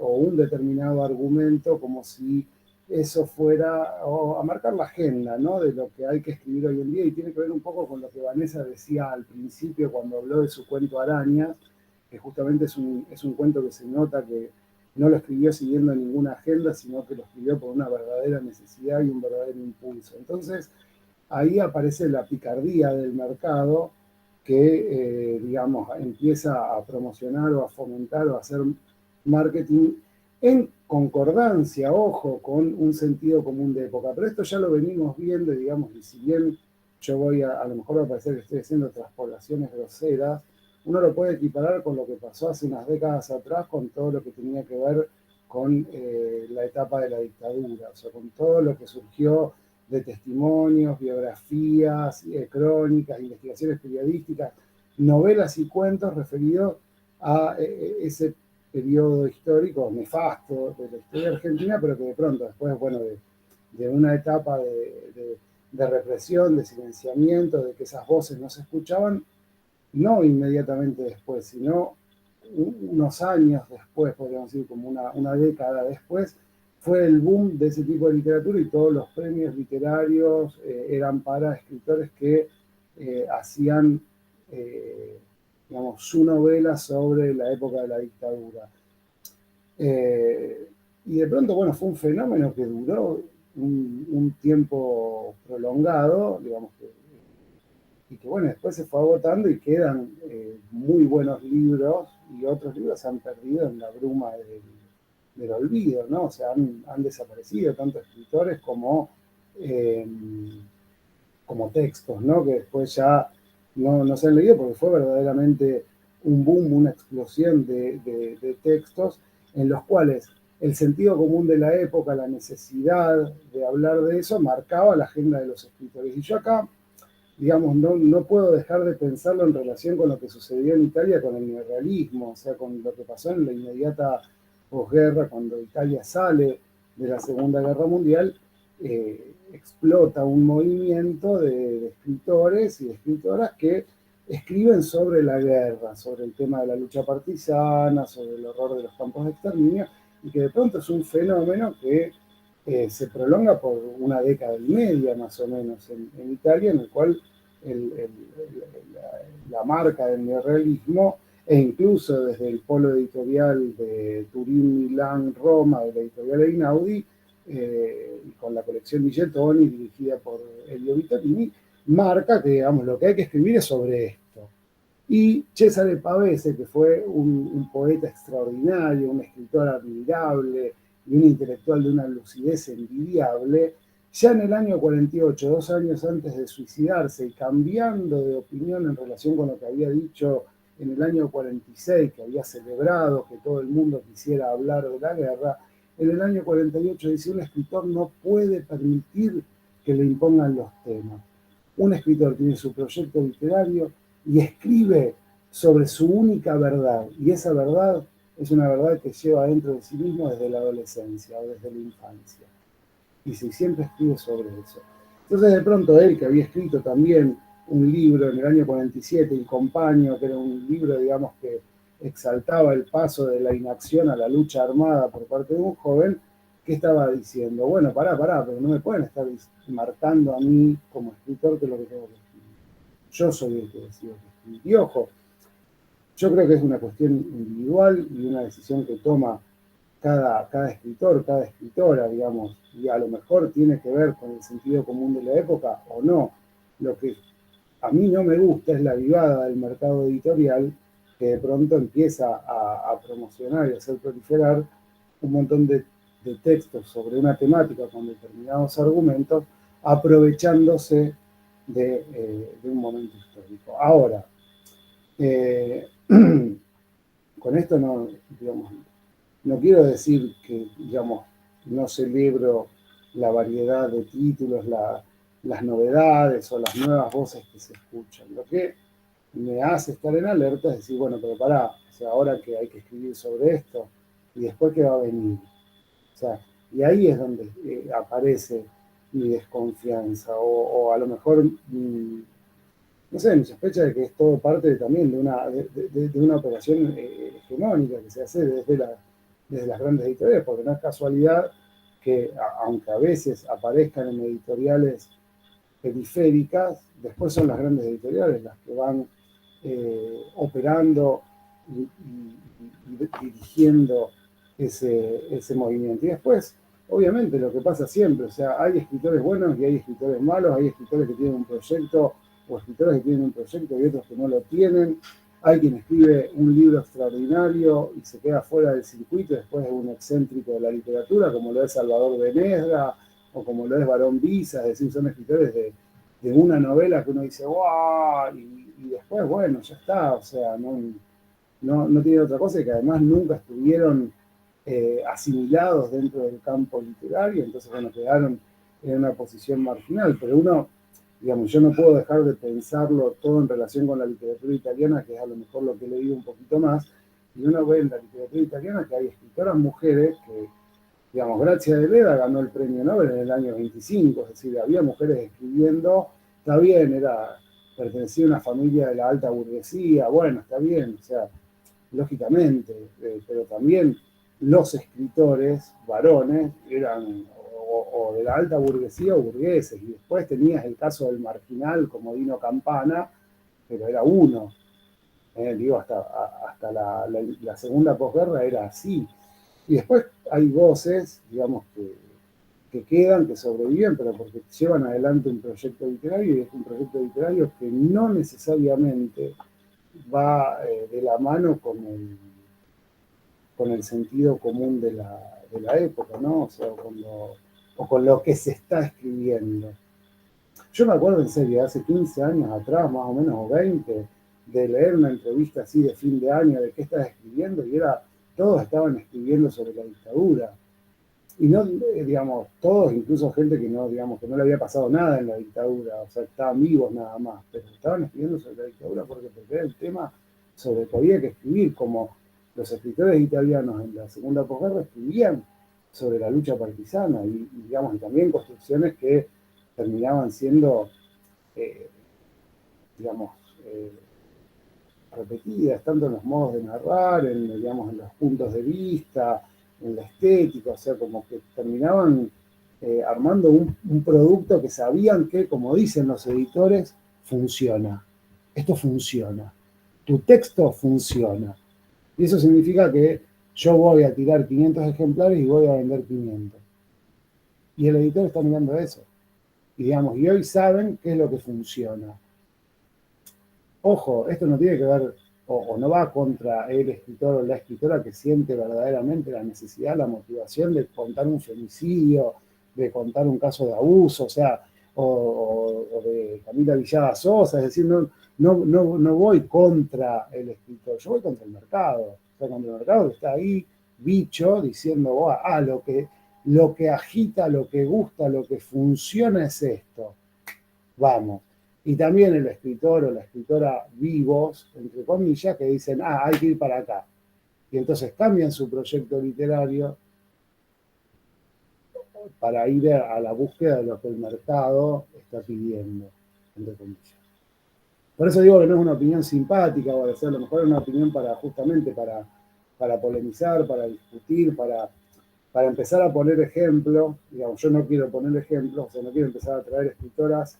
o un determinado argumento como si eso fuera, o a marcar la agenda, ¿no? De lo que hay que escribir hoy en día, y tiene que ver un poco con lo que Vanessa decía al principio cuando habló de su cuento Arañas, que justamente es un cuento que se nota que no lo escribió siguiendo ninguna agenda, sino que lo escribió por una verdadera necesidad y un verdadero impulso. Entonces, ahí aparece la picardía del mercado que, digamos, empieza a promocionar o a fomentar o a hacer marketing en concordancia, ojo, con un sentido común de época. Pero esto ya lo venimos viendo, digamos, y si bien yo voy a lo mejor va a parecer que estoy haciendo transpolaciones groseras, uno lo puede equiparar con lo que pasó hace unas décadas atrás, con todo lo que tenía que ver con la etapa de la dictadura, o sea, con todo lo que surgió de testimonios, biografías, crónicas, investigaciones periodísticas, novelas y cuentos referidos a ese periodo histórico nefasto de la historia argentina, pero que de pronto después, bueno, de una etapa de represión, de silenciamiento, de que esas voces no se escuchaban, no inmediatamente después, sino unos años después, podríamos decir como una década después, fue el boom de ese tipo de literatura y todos los premios literarios eran para escritores que hacían, digamos, su novela sobre la época de la dictadura. Y de pronto, bueno, fue un fenómeno que duró un tiempo prolongado, digamos y que bueno, después se fue agotando y quedan muy buenos libros y otros libros se han perdido en la bruma del olvido, ¿no? O sea, han desaparecido tanto escritores como textos, ¿no? Que después ya no se han leído porque fue verdaderamente un boom, una explosión de textos en los cuales el sentido común de la época, la necesidad de hablar de eso, marcaba la agenda de los escritores. Y yo acá, digamos, no puedo dejar de pensarlo en relación con lo que sucedió en Italia con el neorrealismo, o sea, con lo que pasó en la inmediata posguerra, cuando Italia sale de la Segunda Guerra Mundial, explota un movimiento de escritores y de escritoras que escriben sobre la guerra, sobre el tema de la lucha partisana, sobre el horror de los campos de exterminio, y que de pronto es un fenómeno que se prolonga por una década y media más o menos en Italia, en el cual la marca del neorrealismo, e incluso desde el polo editorial de Turín, Milán, Roma, de la editorial Einaudi, y con la colección Vigettoni, dirigida por Elio Vittorini, marca que, digamos, lo que hay que escribir es sobre esto. Y Cesare Pavese, que fue un poeta extraordinario, un escritor admirable y un intelectual de una lucidez envidiable, ya en el año 48, 2 años antes de suicidarse y cambiando de opinión en relación con lo que había dicho en el año 46, que había celebrado que todo el mundo quisiera hablar de la guerra, en el año 48 dice: un escritor no puede permitir que le impongan los temas. Un escritor tiene su proyecto literario y escribe sobre su única verdad, y esa verdad es una verdad que lleva dentro de sí mismo desde la adolescencia o desde la infancia. Y si siempre escribe sobre eso. Entonces, de pronto, él, que había escrito también un libro en el año 47, El Compaño, que era un libro, digamos, que exaltaba el paso de la inacción a la lucha armada por parte de un joven, que estaba diciendo: bueno, pará, pero no me pueden estar marcando a mí como escritor que es lo que tengo que escribir. Yo soy el que decido que escribir. Y ojo, yo creo que es una cuestión individual y una decisión que toma cada escritor, cada escritora, digamos, y a lo mejor tiene que ver con el sentido común de la época o no. Lo que a mí no me gusta es la avivada del mercado editorial que de pronto empieza a promocionar y a hacer proliferar un montón de textos sobre una temática con determinados argumentos, aprovechándose de un momento histórico. Ahora, con esto no, digamos, no quiero decir que, digamos, no celebro la variedad de títulos, las novedades o las nuevas voces que se escuchan. Lo que me hace estar en alerta es decir: bueno, pero pará, o sea, ahora que hay que escribir sobre esto, y después qué va a venir. O sea, y ahí es donde aparece mi desconfianza, o a lo mejor no sé, mi sospecha de que es todo parte también de una operación hegemónica que se hace desde las grandes editoriales, porque no es casualidad que, aunque a veces aparezcan en editoriales periféricas, después son las grandes editoriales las que van operando y dirigiendo ese movimiento. Y después, obviamente, lo que pasa siempre, o sea, hay escritores buenos y hay escritores malos, hay escritores que tienen un proyecto o escritores que tienen un proyecto y otros que no lo tienen. Hay quien escribe un libro extraordinario y se queda fuera del circuito después de un excéntrico de la literatura, como lo es Salvador Benedra o como lo es Barón Visa, es decir, son escritores de una novela que uno dice, ¡wow! Y después, bueno, ya está, o sea, no tiene otra cosa y que además nunca estuvieron asimilados dentro del campo literario, entonces, bueno, quedaron en una posición marginal, pero uno, digamos, yo no puedo dejar de pensarlo todo en relación con la literatura italiana, que es a lo mejor lo que he leído un poquito más, y uno ve en la literatura italiana que hay escritoras mujeres que, digamos, Grazia Deledda ganó el premio Nobel en el año 25, es decir, había mujeres escribiendo, está bien, pertenecía a una familia de la alta burguesía, bueno, está bien, o sea, lógicamente, pero también los escritores varones eran o de la alta burguesía o burgueses, y después tenías el caso del marginal como Dino Campana, pero era uno, digo, hasta la segunda posguerra era así. Y después hay voces, digamos, que quedan, que sobreviven, pero porque llevan adelante un proyecto literario, y es un proyecto literario que no necesariamente va de la mano con el sentido común de la época, ¿no? O sea, o con lo que se está escribiendo. Yo me acuerdo en serio, hace 15 años atrás, más o menos, o 20, de leer una entrevista así de fin de año, de qué estás escribiendo, y todos estaban escribiendo sobre la dictadura. Y no, digamos, todos, incluso gente que no, digamos, que no le había pasado nada en la dictadura, o sea, estaban vivos nada más, pero estaban escribiendo sobre la dictadura porque era el tema sobre el que había que escribir, como los escritores italianos en la segunda posguerra escribían sobre la lucha partisana digamos, y también construcciones que terminaban siendo, digamos, repetidas, tanto en los modos de narrar, digamos, en los puntos de vista, en la estética, o sea, como que terminaban armando un producto que sabían que, como dicen los editores, funciona. Esto funciona. Tu texto funciona. Y eso significa que yo voy a tirar 500 ejemplares y voy a vender 500. Y el editor está mirando eso. Y digamos, y hoy saben qué es lo que funciona. Ojo, esto no tiene que ver, o no va contra el escritor o la escritora que siente verdaderamente la necesidad, la motivación de contar un femicidio, de contar un caso de abuso, o sea, o de Camila Villada Sosa, es decir, no voy contra el escritor, yo voy contra el mercado, o sea, contra el mercado que está ahí, bicho, diciendo, lo que agita, lo que gusta, lo que funciona es esto, vamos. Y también el escritor o la escritora vivos, entre comillas, que dicen, hay que ir para acá. Y entonces cambian su proyecto literario para ir a la búsqueda de lo que el mercado está pidiendo, entre comillas. Por eso digo que no es una opinión simpática, o sea, a lo mejor es una opinión justamente para polemizar, para discutir, para empezar a poner ejemplos. Digamos, yo no quiero poner ejemplos, o sea, no quiero empezar a traer escritoras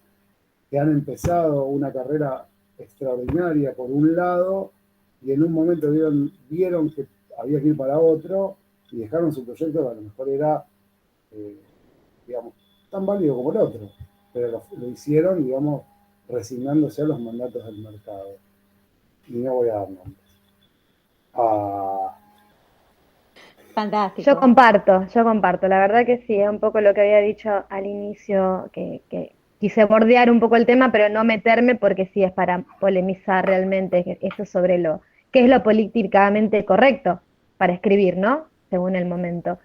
que han empezado una carrera extraordinaria por un lado y en un momento vieron que había que ir para otro y dejaron su proyecto que a lo mejor era, digamos, tan válido como el otro, pero lo hicieron, digamos, resignándose a los mandatos del mercado. Y no voy a dar nombres. Fantástico. Yo comparto. La verdad que sí, es un poco lo que había dicho al inicio, que quise bordear un poco el tema, pero no meterme porque sí es para polemizar realmente esto sobre qué es lo políticamente correcto para escribir, ¿no? Según el momento.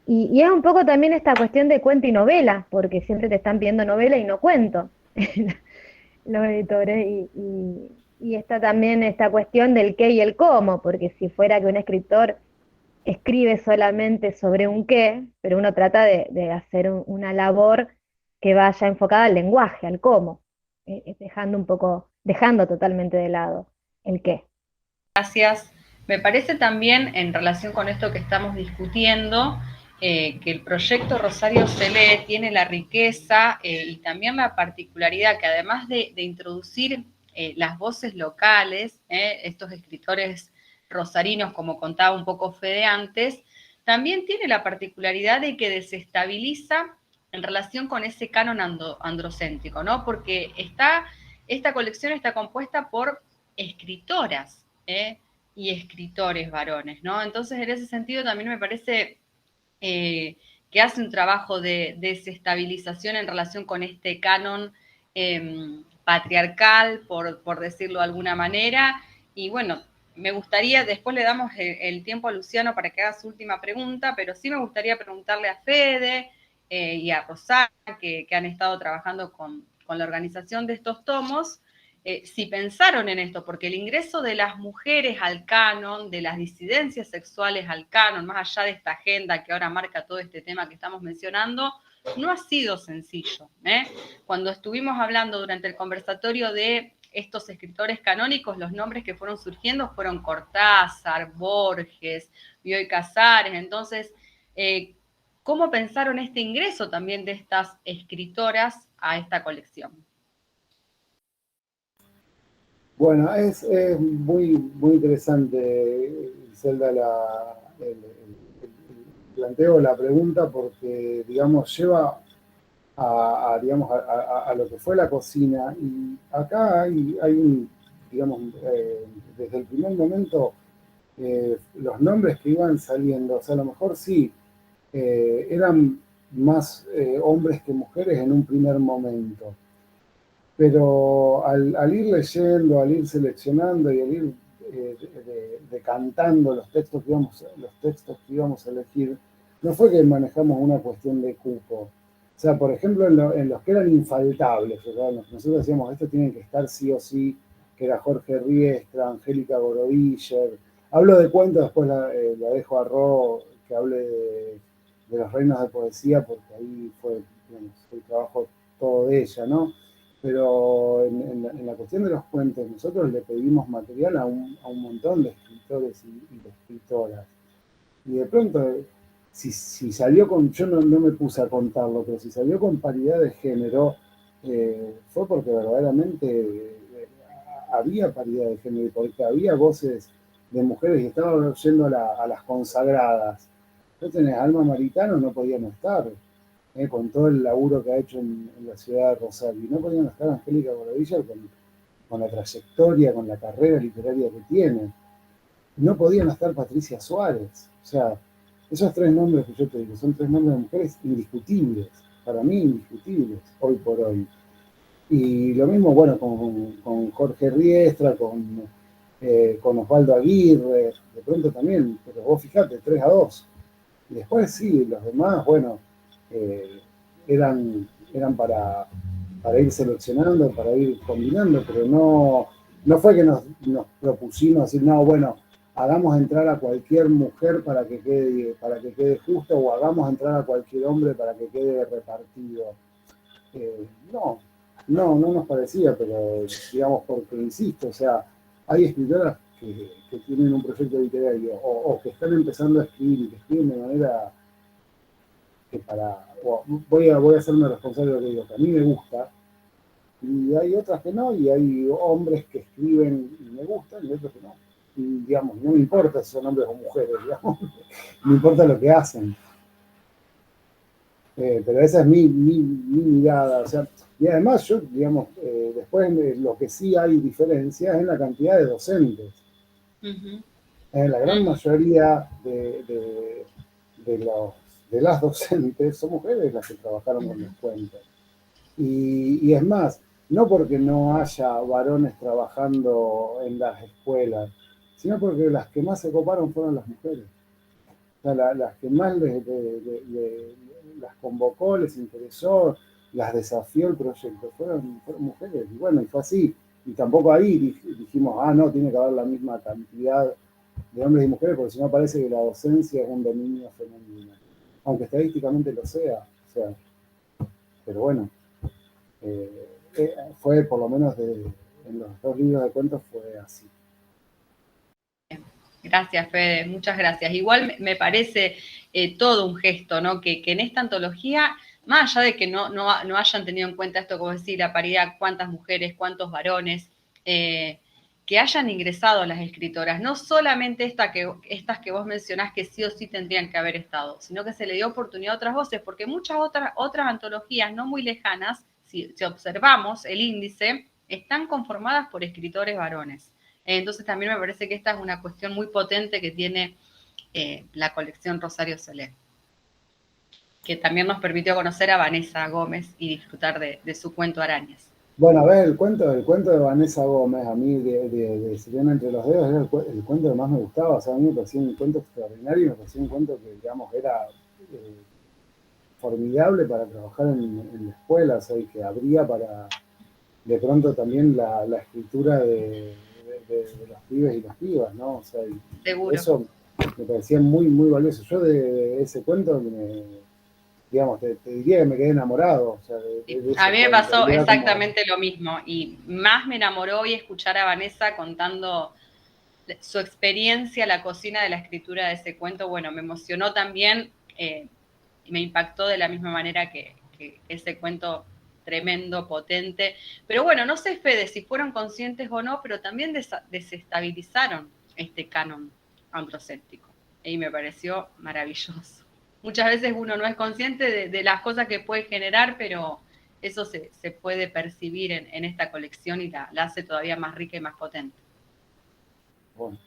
Y es un poco también esta cuestión de cuento y novela, porque siempre te están pidiendo novela y no cuento los editores, y está también esta cuestión del qué y el cómo, porque si fuera que un escritor escribe solamente sobre un qué, pero uno trata de hacer una labor que vaya enfocada al lenguaje, al cómo, dejando un poco dejando totalmente de lado el qué. Gracias. Me parece también, en relación con esto que estamos discutiendo, que el proyecto Rosario se lee tiene la riqueza y también la particularidad que además de introducir las voces locales, estos escritores rosarinos, como contaba un poco Fede antes, también tiene la particularidad de que desestabiliza en relación con ese canon androcéntrico, ¿no? Porque esta colección está compuesta por escritoras, y escritores varones, ¿no? Entonces, en ese sentido, también me parece que hace un trabajo de desestabilización en relación con este canon patriarcal, por decirlo de alguna manera. Y bueno, me gustaría, después le damos el tiempo a Luciano para que haga su última pregunta, pero sí me gustaría preguntarle a Fede y a Rosario, que han estado trabajando con la organización de estos tomos, si pensaron en esto, porque el ingreso de las mujeres al canon, de las disidencias sexuales al canon, más allá de esta agenda que ahora marca todo este tema que estamos mencionando, no ha sido sencillo. Cuando estuvimos hablando durante el conversatorio de estos escritores canónicos, los nombres que fueron surgiendo fueron Cortázar, Borges, Bioy Casares. Entonces, ¿cómo pensaron este ingreso también de estas escritoras a esta colección? Bueno, es muy, muy interesante, Zelda, el planteo, la pregunta, porque, digamos, lleva digamos, a lo que fue la cocina. Y acá hay un, digamos, desde el primer momento, los nombres que iban saliendo, o sea, a lo mejor sí, eran más hombres que mujeres en un primer momento. Pero al ir leyendo, al ir seleccionando y al ir decantando los textos que íbamos a elegir, no fue que manejamos una cuestión de cupo. O sea, por ejemplo, en los que eran infaltables, ¿verdad? Nosotros decíamos, estos tienen que estar sí o sí, que era Jorge Riestra, Angélica Borodiller. Hablo de cuentos, después la dejo a Ro que hable de los reinos de poesía, porque ahí fue, digamos, el trabajo todo de ella, ¿no? Pero en la cuestión de los cuentos, nosotros le pedimos material a un montón de escritores y de escritoras. Y de pronto, si salió con, yo no me puse a contarlo, pero si salió con paridad de género, fue porque verdaderamente había paridad de género y porque había voces de mujeres y estaba yendo a las consagradas. Entonces, Alma Maritano no podía no estar. Con todo el laburo que ha hecho en la ciudad de Rosario. Y no podían estar Angélica Borodiller con la trayectoria, con la carrera literaria que tiene. No podían estar Patricia Suárez. O sea, esos tres nombres que yo te digo son tres nombres de mujeres indiscutibles, para mí indiscutibles, hoy por hoy. Y lo mismo, bueno, con Jorge Riestra, con Osvaldo Aguirre, de pronto también, pero vos fijate, 3-2. Y después sí, los demás, bueno, eran para ir seleccionando, para ir combinando, pero no fue que nos propusimos decir, no, bueno, hagamos entrar a cualquier mujer para que quede justo, o hagamos entrar a cualquier hombre para que quede repartido. No nos parecía, pero digamos, porque insisto, o sea, hay escritoras que tienen un proyecto literario o que están empezando a escribir y que escriben de manera que voy a hacerme responsable de lo que digo, que a mí me gusta, y hay otras que no, y hay hombres que escriben y me gustan, y otros que no. Y digamos, no me importa si son hombres o mujeres, digamos, me importa lo que hacen. Pero esa es mi mirada, o sea, y además yo, digamos, después lo que sí hay diferencia es en la cantidad de docentes. La gran mayoría de las docentes son mujeres las que trabajaron con los cuentos. Y es más, no porque no haya varones trabajando en las escuelas, sino porque las que más se coparon fueron las mujeres. O sea, las que más las convocó, les interesó, las desafió el proyecto, fueron mujeres. Y bueno, y fue así. Y tampoco ahí dijimos, no, tiene que haber la misma cantidad de hombres y mujeres, porque si no parece que la docencia es un dominio femenino. Aunque estadísticamente lo sea. O sea, pero bueno, fue por lo menos en los 2 libros de cuentos fue así. Gracias, Fede, muchas gracias. Igual me parece todo un gesto, ¿no? Que en esta antología, más allá de que no hayan tenido en cuenta esto, como decir, la paridad, cuántas mujeres, cuántos varones, que hayan ingresado las escritoras, no solamente estas que vos mencionás que sí o sí tendrían que haber estado, sino que se le dio oportunidad a otras voces, porque muchas otras antologías no muy lejanas, si observamos el índice, están conformadas por escritores varones. Entonces también me parece que esta es una cuestión muy potente que tiene la colección Rosario Solé, que también nos permitió conocer a Vanessa Gómez y disfrutar de su cuento Arañas. Bueno, a ver, el cuento de Vanessa Gómez, a mí de Sirena entre los dedos, era el cuento que más me gustaba. O sea, a mí me parecía un cuento extraordinario y me parecía un cuento que, digamos, era formidable para trabajar en la escuela, o sea, y que abría para, de pronto, también la escritura de los pibes y las pibas, ¿no? O sea, Seguro. Eso me parecía muy, muy valioso. Yo de ese cuento, digamos, te diría que me quedé enamorado. O sea, a mí me pasó era exactamente lo mismo, y más me enamoró hoy escuchar a Vanessa contando su experiencia, la cocina de la escritura de ese cuento. Bueno, me emocionó también y me impactó de la misma manera que ese cuento tremendo, potente. Pero bueno, no sé, Fede, si fueron conscientes o no, pero también desestabilizaron este canon androcéntrico. Y me pareció maravilloso. Muchas veces uno no es consciente de las cosas que puede generar, pero eso se puede percibir en esta colección y la hace todavía más rica y más potente. Bueno.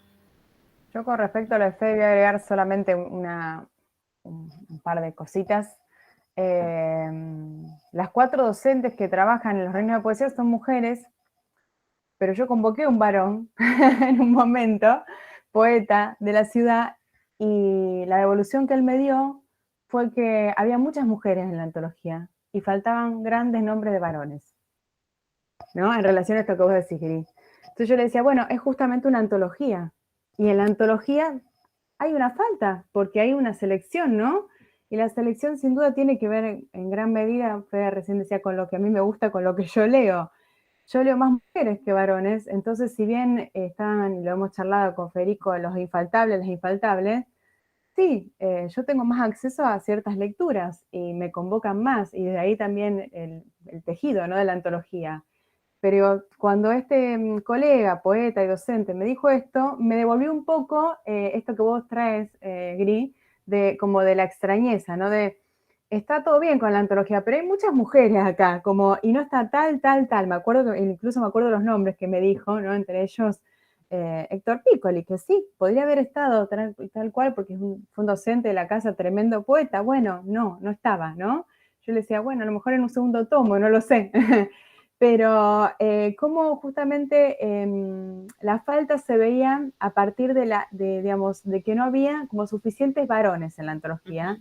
Yo con respecto a lo de Fede voy a agregar solamente un par de cositas. Las 4 docentes que trabajan en los reinos de poesía son mujeres, pero yo convoqué un varón en un momento, poeta de la ciudad, y la devolución que él me dio fue que había muchas mujeres en la antología y faltaban grandes nombres de varones, ¿no? En relación a esto que vos decís, Gris. Entonces yo le decía, bueno, es justamente una antología, y en la antología hay una falta, porque hay una selección, ¿no? Y la selección sin duda tiene que ver en gran medida, Fede recién decía, con lo que a mí me gusta, con lo que yo leo. Yo leo más mujeres que varones, entonces si bien están, lo hemos charlado con Federico, los infaltables, las infaltables, sí, yo tengo más acceso a ciertas lecturas y me convocan más, y de ahí también el tejido, ¿no?, de la antología. Pero cuando este colega, poeta y docente me dijo esto, me devolvió un poco esto que vos traes, Gris, como de la extrañeza, ¿no? De, está todo bien con la antología, pero hay muchas mujeres acá, como, y no está tal. Me acuerdo, incluso me acuerdo los nombres que me dijo, ¿no? Entre ellos Héctor Piccoli, que sí, podría haber estado tal cual, porque fue un docente de la casa, tremendo poeta. Bueno, no estaba, ¿no? Yo le decía, bueno, a lo mejor en un segundo tomo, no lo sé. Pero cómo justamente la falta se veía a partir digamos, de que no había como suficientes varones en la antología,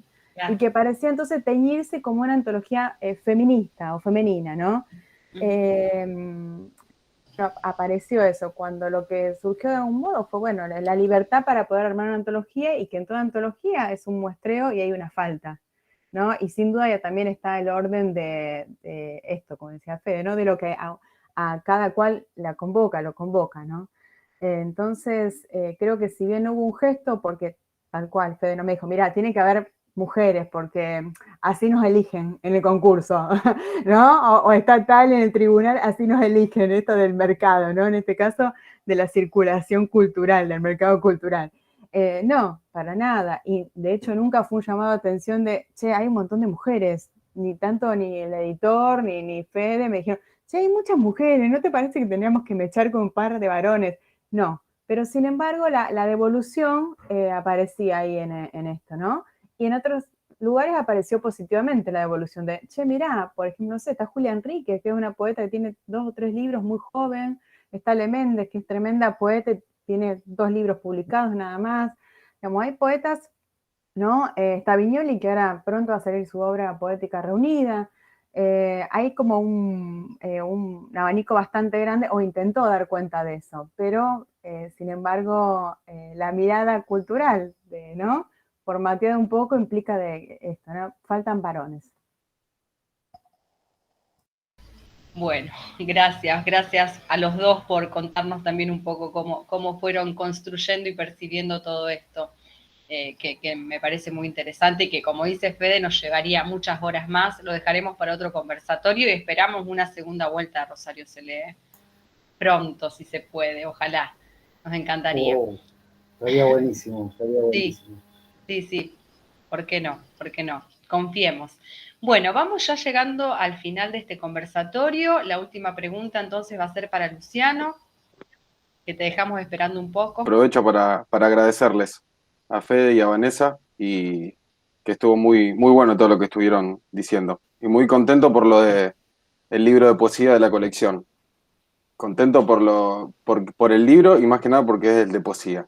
y que parecía entonces teñirse como una antología feminista o femenina, ¿no? Apareció eso, cuando lo que surgió de algún modo fue, bueno, la libertad para poder armar una antología, y que en toda antología es un muestreo y hay una falta, ¿no? Y sin duda ya también está el orden de esto, como decía Fede, ¿no? De lo que a cada cual lo convoca, ¿no? Entonces, creo que si bien no hubo un gesto, porque tal cual, Fede no me dijo, mira, tiene que haber mujeres, porque así nos eligen en el concurso, ¿no? O está tal en el tribunal, así nos eligen, esto del mercado, ¿no? En este caso, de la circulación cultural, del mercado cultural. No, para nada. Y de hecho nunca fue un llamado de atención de, che, hay un montón de mujeres. Ni tanto ni el editor, ni Fede me dijeron, che, hay muchas mujeres, ¿no te parece que tendríamos que mechar con un par de varones? No, pero sin embargo la devolución aparecía ahí en esto, ¿no? Y en otros lugares apareció positivamente la devolución de, che, mirá, por ejemplo, no sé, está Julia Enríquez, que es una poeta que tiene 2 o 3 libros, muy joven, está Le Méndez, que es tremenda poeta, tiene 2 libros publicados nada más. Digamos, hay poetas, ¿no? Está Viñoli, que ahora pronto va a salir su obra poética reunida. Hay como un abanico bastante grande, o intentó dar cuenta de eso, pero sin embargo la mirada cultural, ¿no?, formateada un poco, implica de esto, ¿no? Faltan varones. Bueno, gracias a los dos por contarnos también un poco cómo fueron construyendo y percibiendo todo esto, que me parece muy interesante y que, como dice Fede, nos llevaría muchas horas más. Lo dejaremos para otro conversatorio y esperamos una segunda vuelta de Rosario Celé pronto, si se puede, ojalá. Nos encantaría. Estaría buenísimo, estaría buenísimo. Sí, ¿por qué no? ¿Por qué no? Confiemos. Bueno, vamos ya llegando al final de este conversatorio. La última pregunta entonces va a ser para Luciano, que te dejamos esperando un poco. Aprovecho para agradecerles a Fede y a Vanessa, y que estuvo muy, muy bueno todo lo que estuvieron diciendo. Y muy contento por lo de el libro de poesía de la colección. Contento por el libro y más que nada porque es el de poesía.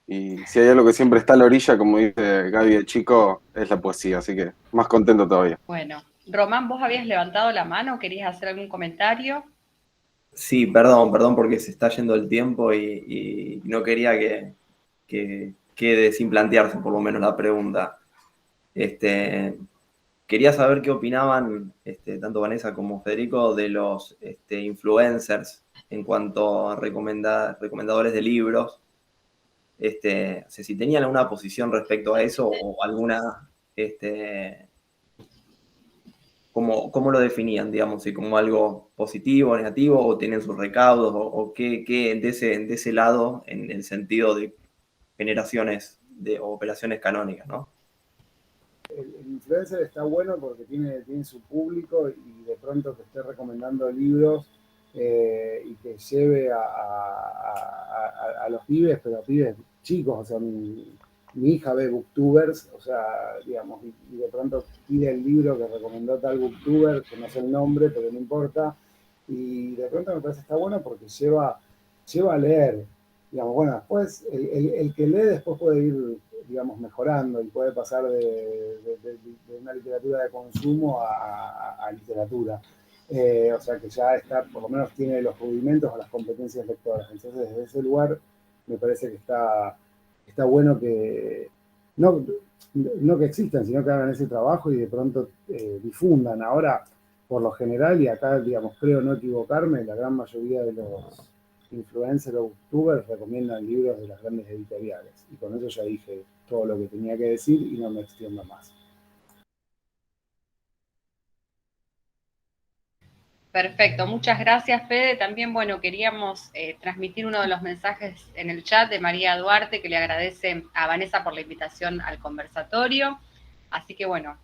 Y si hay algo que siempre está a la orilla, como dice Gaby de chico, es la poesía, así que más contento todavía. Bueno, Román, vos habías levantado la mano, ¿querías hacer algún comentario? Sí, perdón porque se está yendo el tiempo y no quería que quede sin plantearse por lo menos la pregunta. Quería saber qué opinaban tanto Vanessa como Federico de los influencers en cuanto a recomendadores de libros. O sea, si tenían alguna posición respecto a eso o alguna, ¿cómo lo definían, digamos? Si como algo positivo, negativo, o tienen sus recaudos, o qué de ese lado en el sentido de generaciones o operaciones canónicas, ¿no? El influencer está bueno porque tiene su público y de pronto que esté recomendando libros y que lleve a los pibes, pero a pibes chicos, o sea, mi hija ve booktubers, o sea, digamos, y de pronto pide el libro que recomendó tal booktuber, que no sé el nombre, pero no importa, y de pronto me parece que está bueno porque lleva a leer, digamos, bueno, después el que lee después puede ir, digamos, mejorando y puede pasar de una literatura de consumo a literatura. O sea que ya está, por lo menos tiene los rudimentos o las competencias lectoras. Entonces, desde ese lugar me parece que está bueno que no que existan, sino que hagan ese trabajo y de pronto difundan. Ahora, por lo general, y acá, digamos, creo no equivocarme, la gran mayoría de los influencers o booktubers recomiendan libros de las grandes editoriales. Y con eso ya dije todo lo que tenía que decir y no me extiendo más. Perfecto, muchas gracias, Fede. También, bueno, queríamos transmitir uno de los mensajes en el chat de María Duarte, que le agradece a Vanessa por la invitación al conversatorio. Así que, bueno,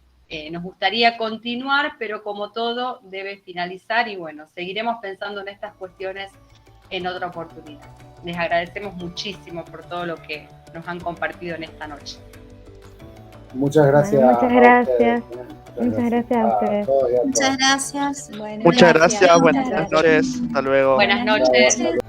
nos gustaría continuar, pero como todo debe finalizar y, bueno, seguiremos pensando en estas cuestiones en otra oportunidad. Les agradecemos muchísimo por todo lo que nos han compartido en esta noche. Muchas gracias. Bueno, muchas gracias. Muchas gracias a ustedes. Muchas gracias. Muchas gracias, buenas noches, hasta luego. Buenas noches.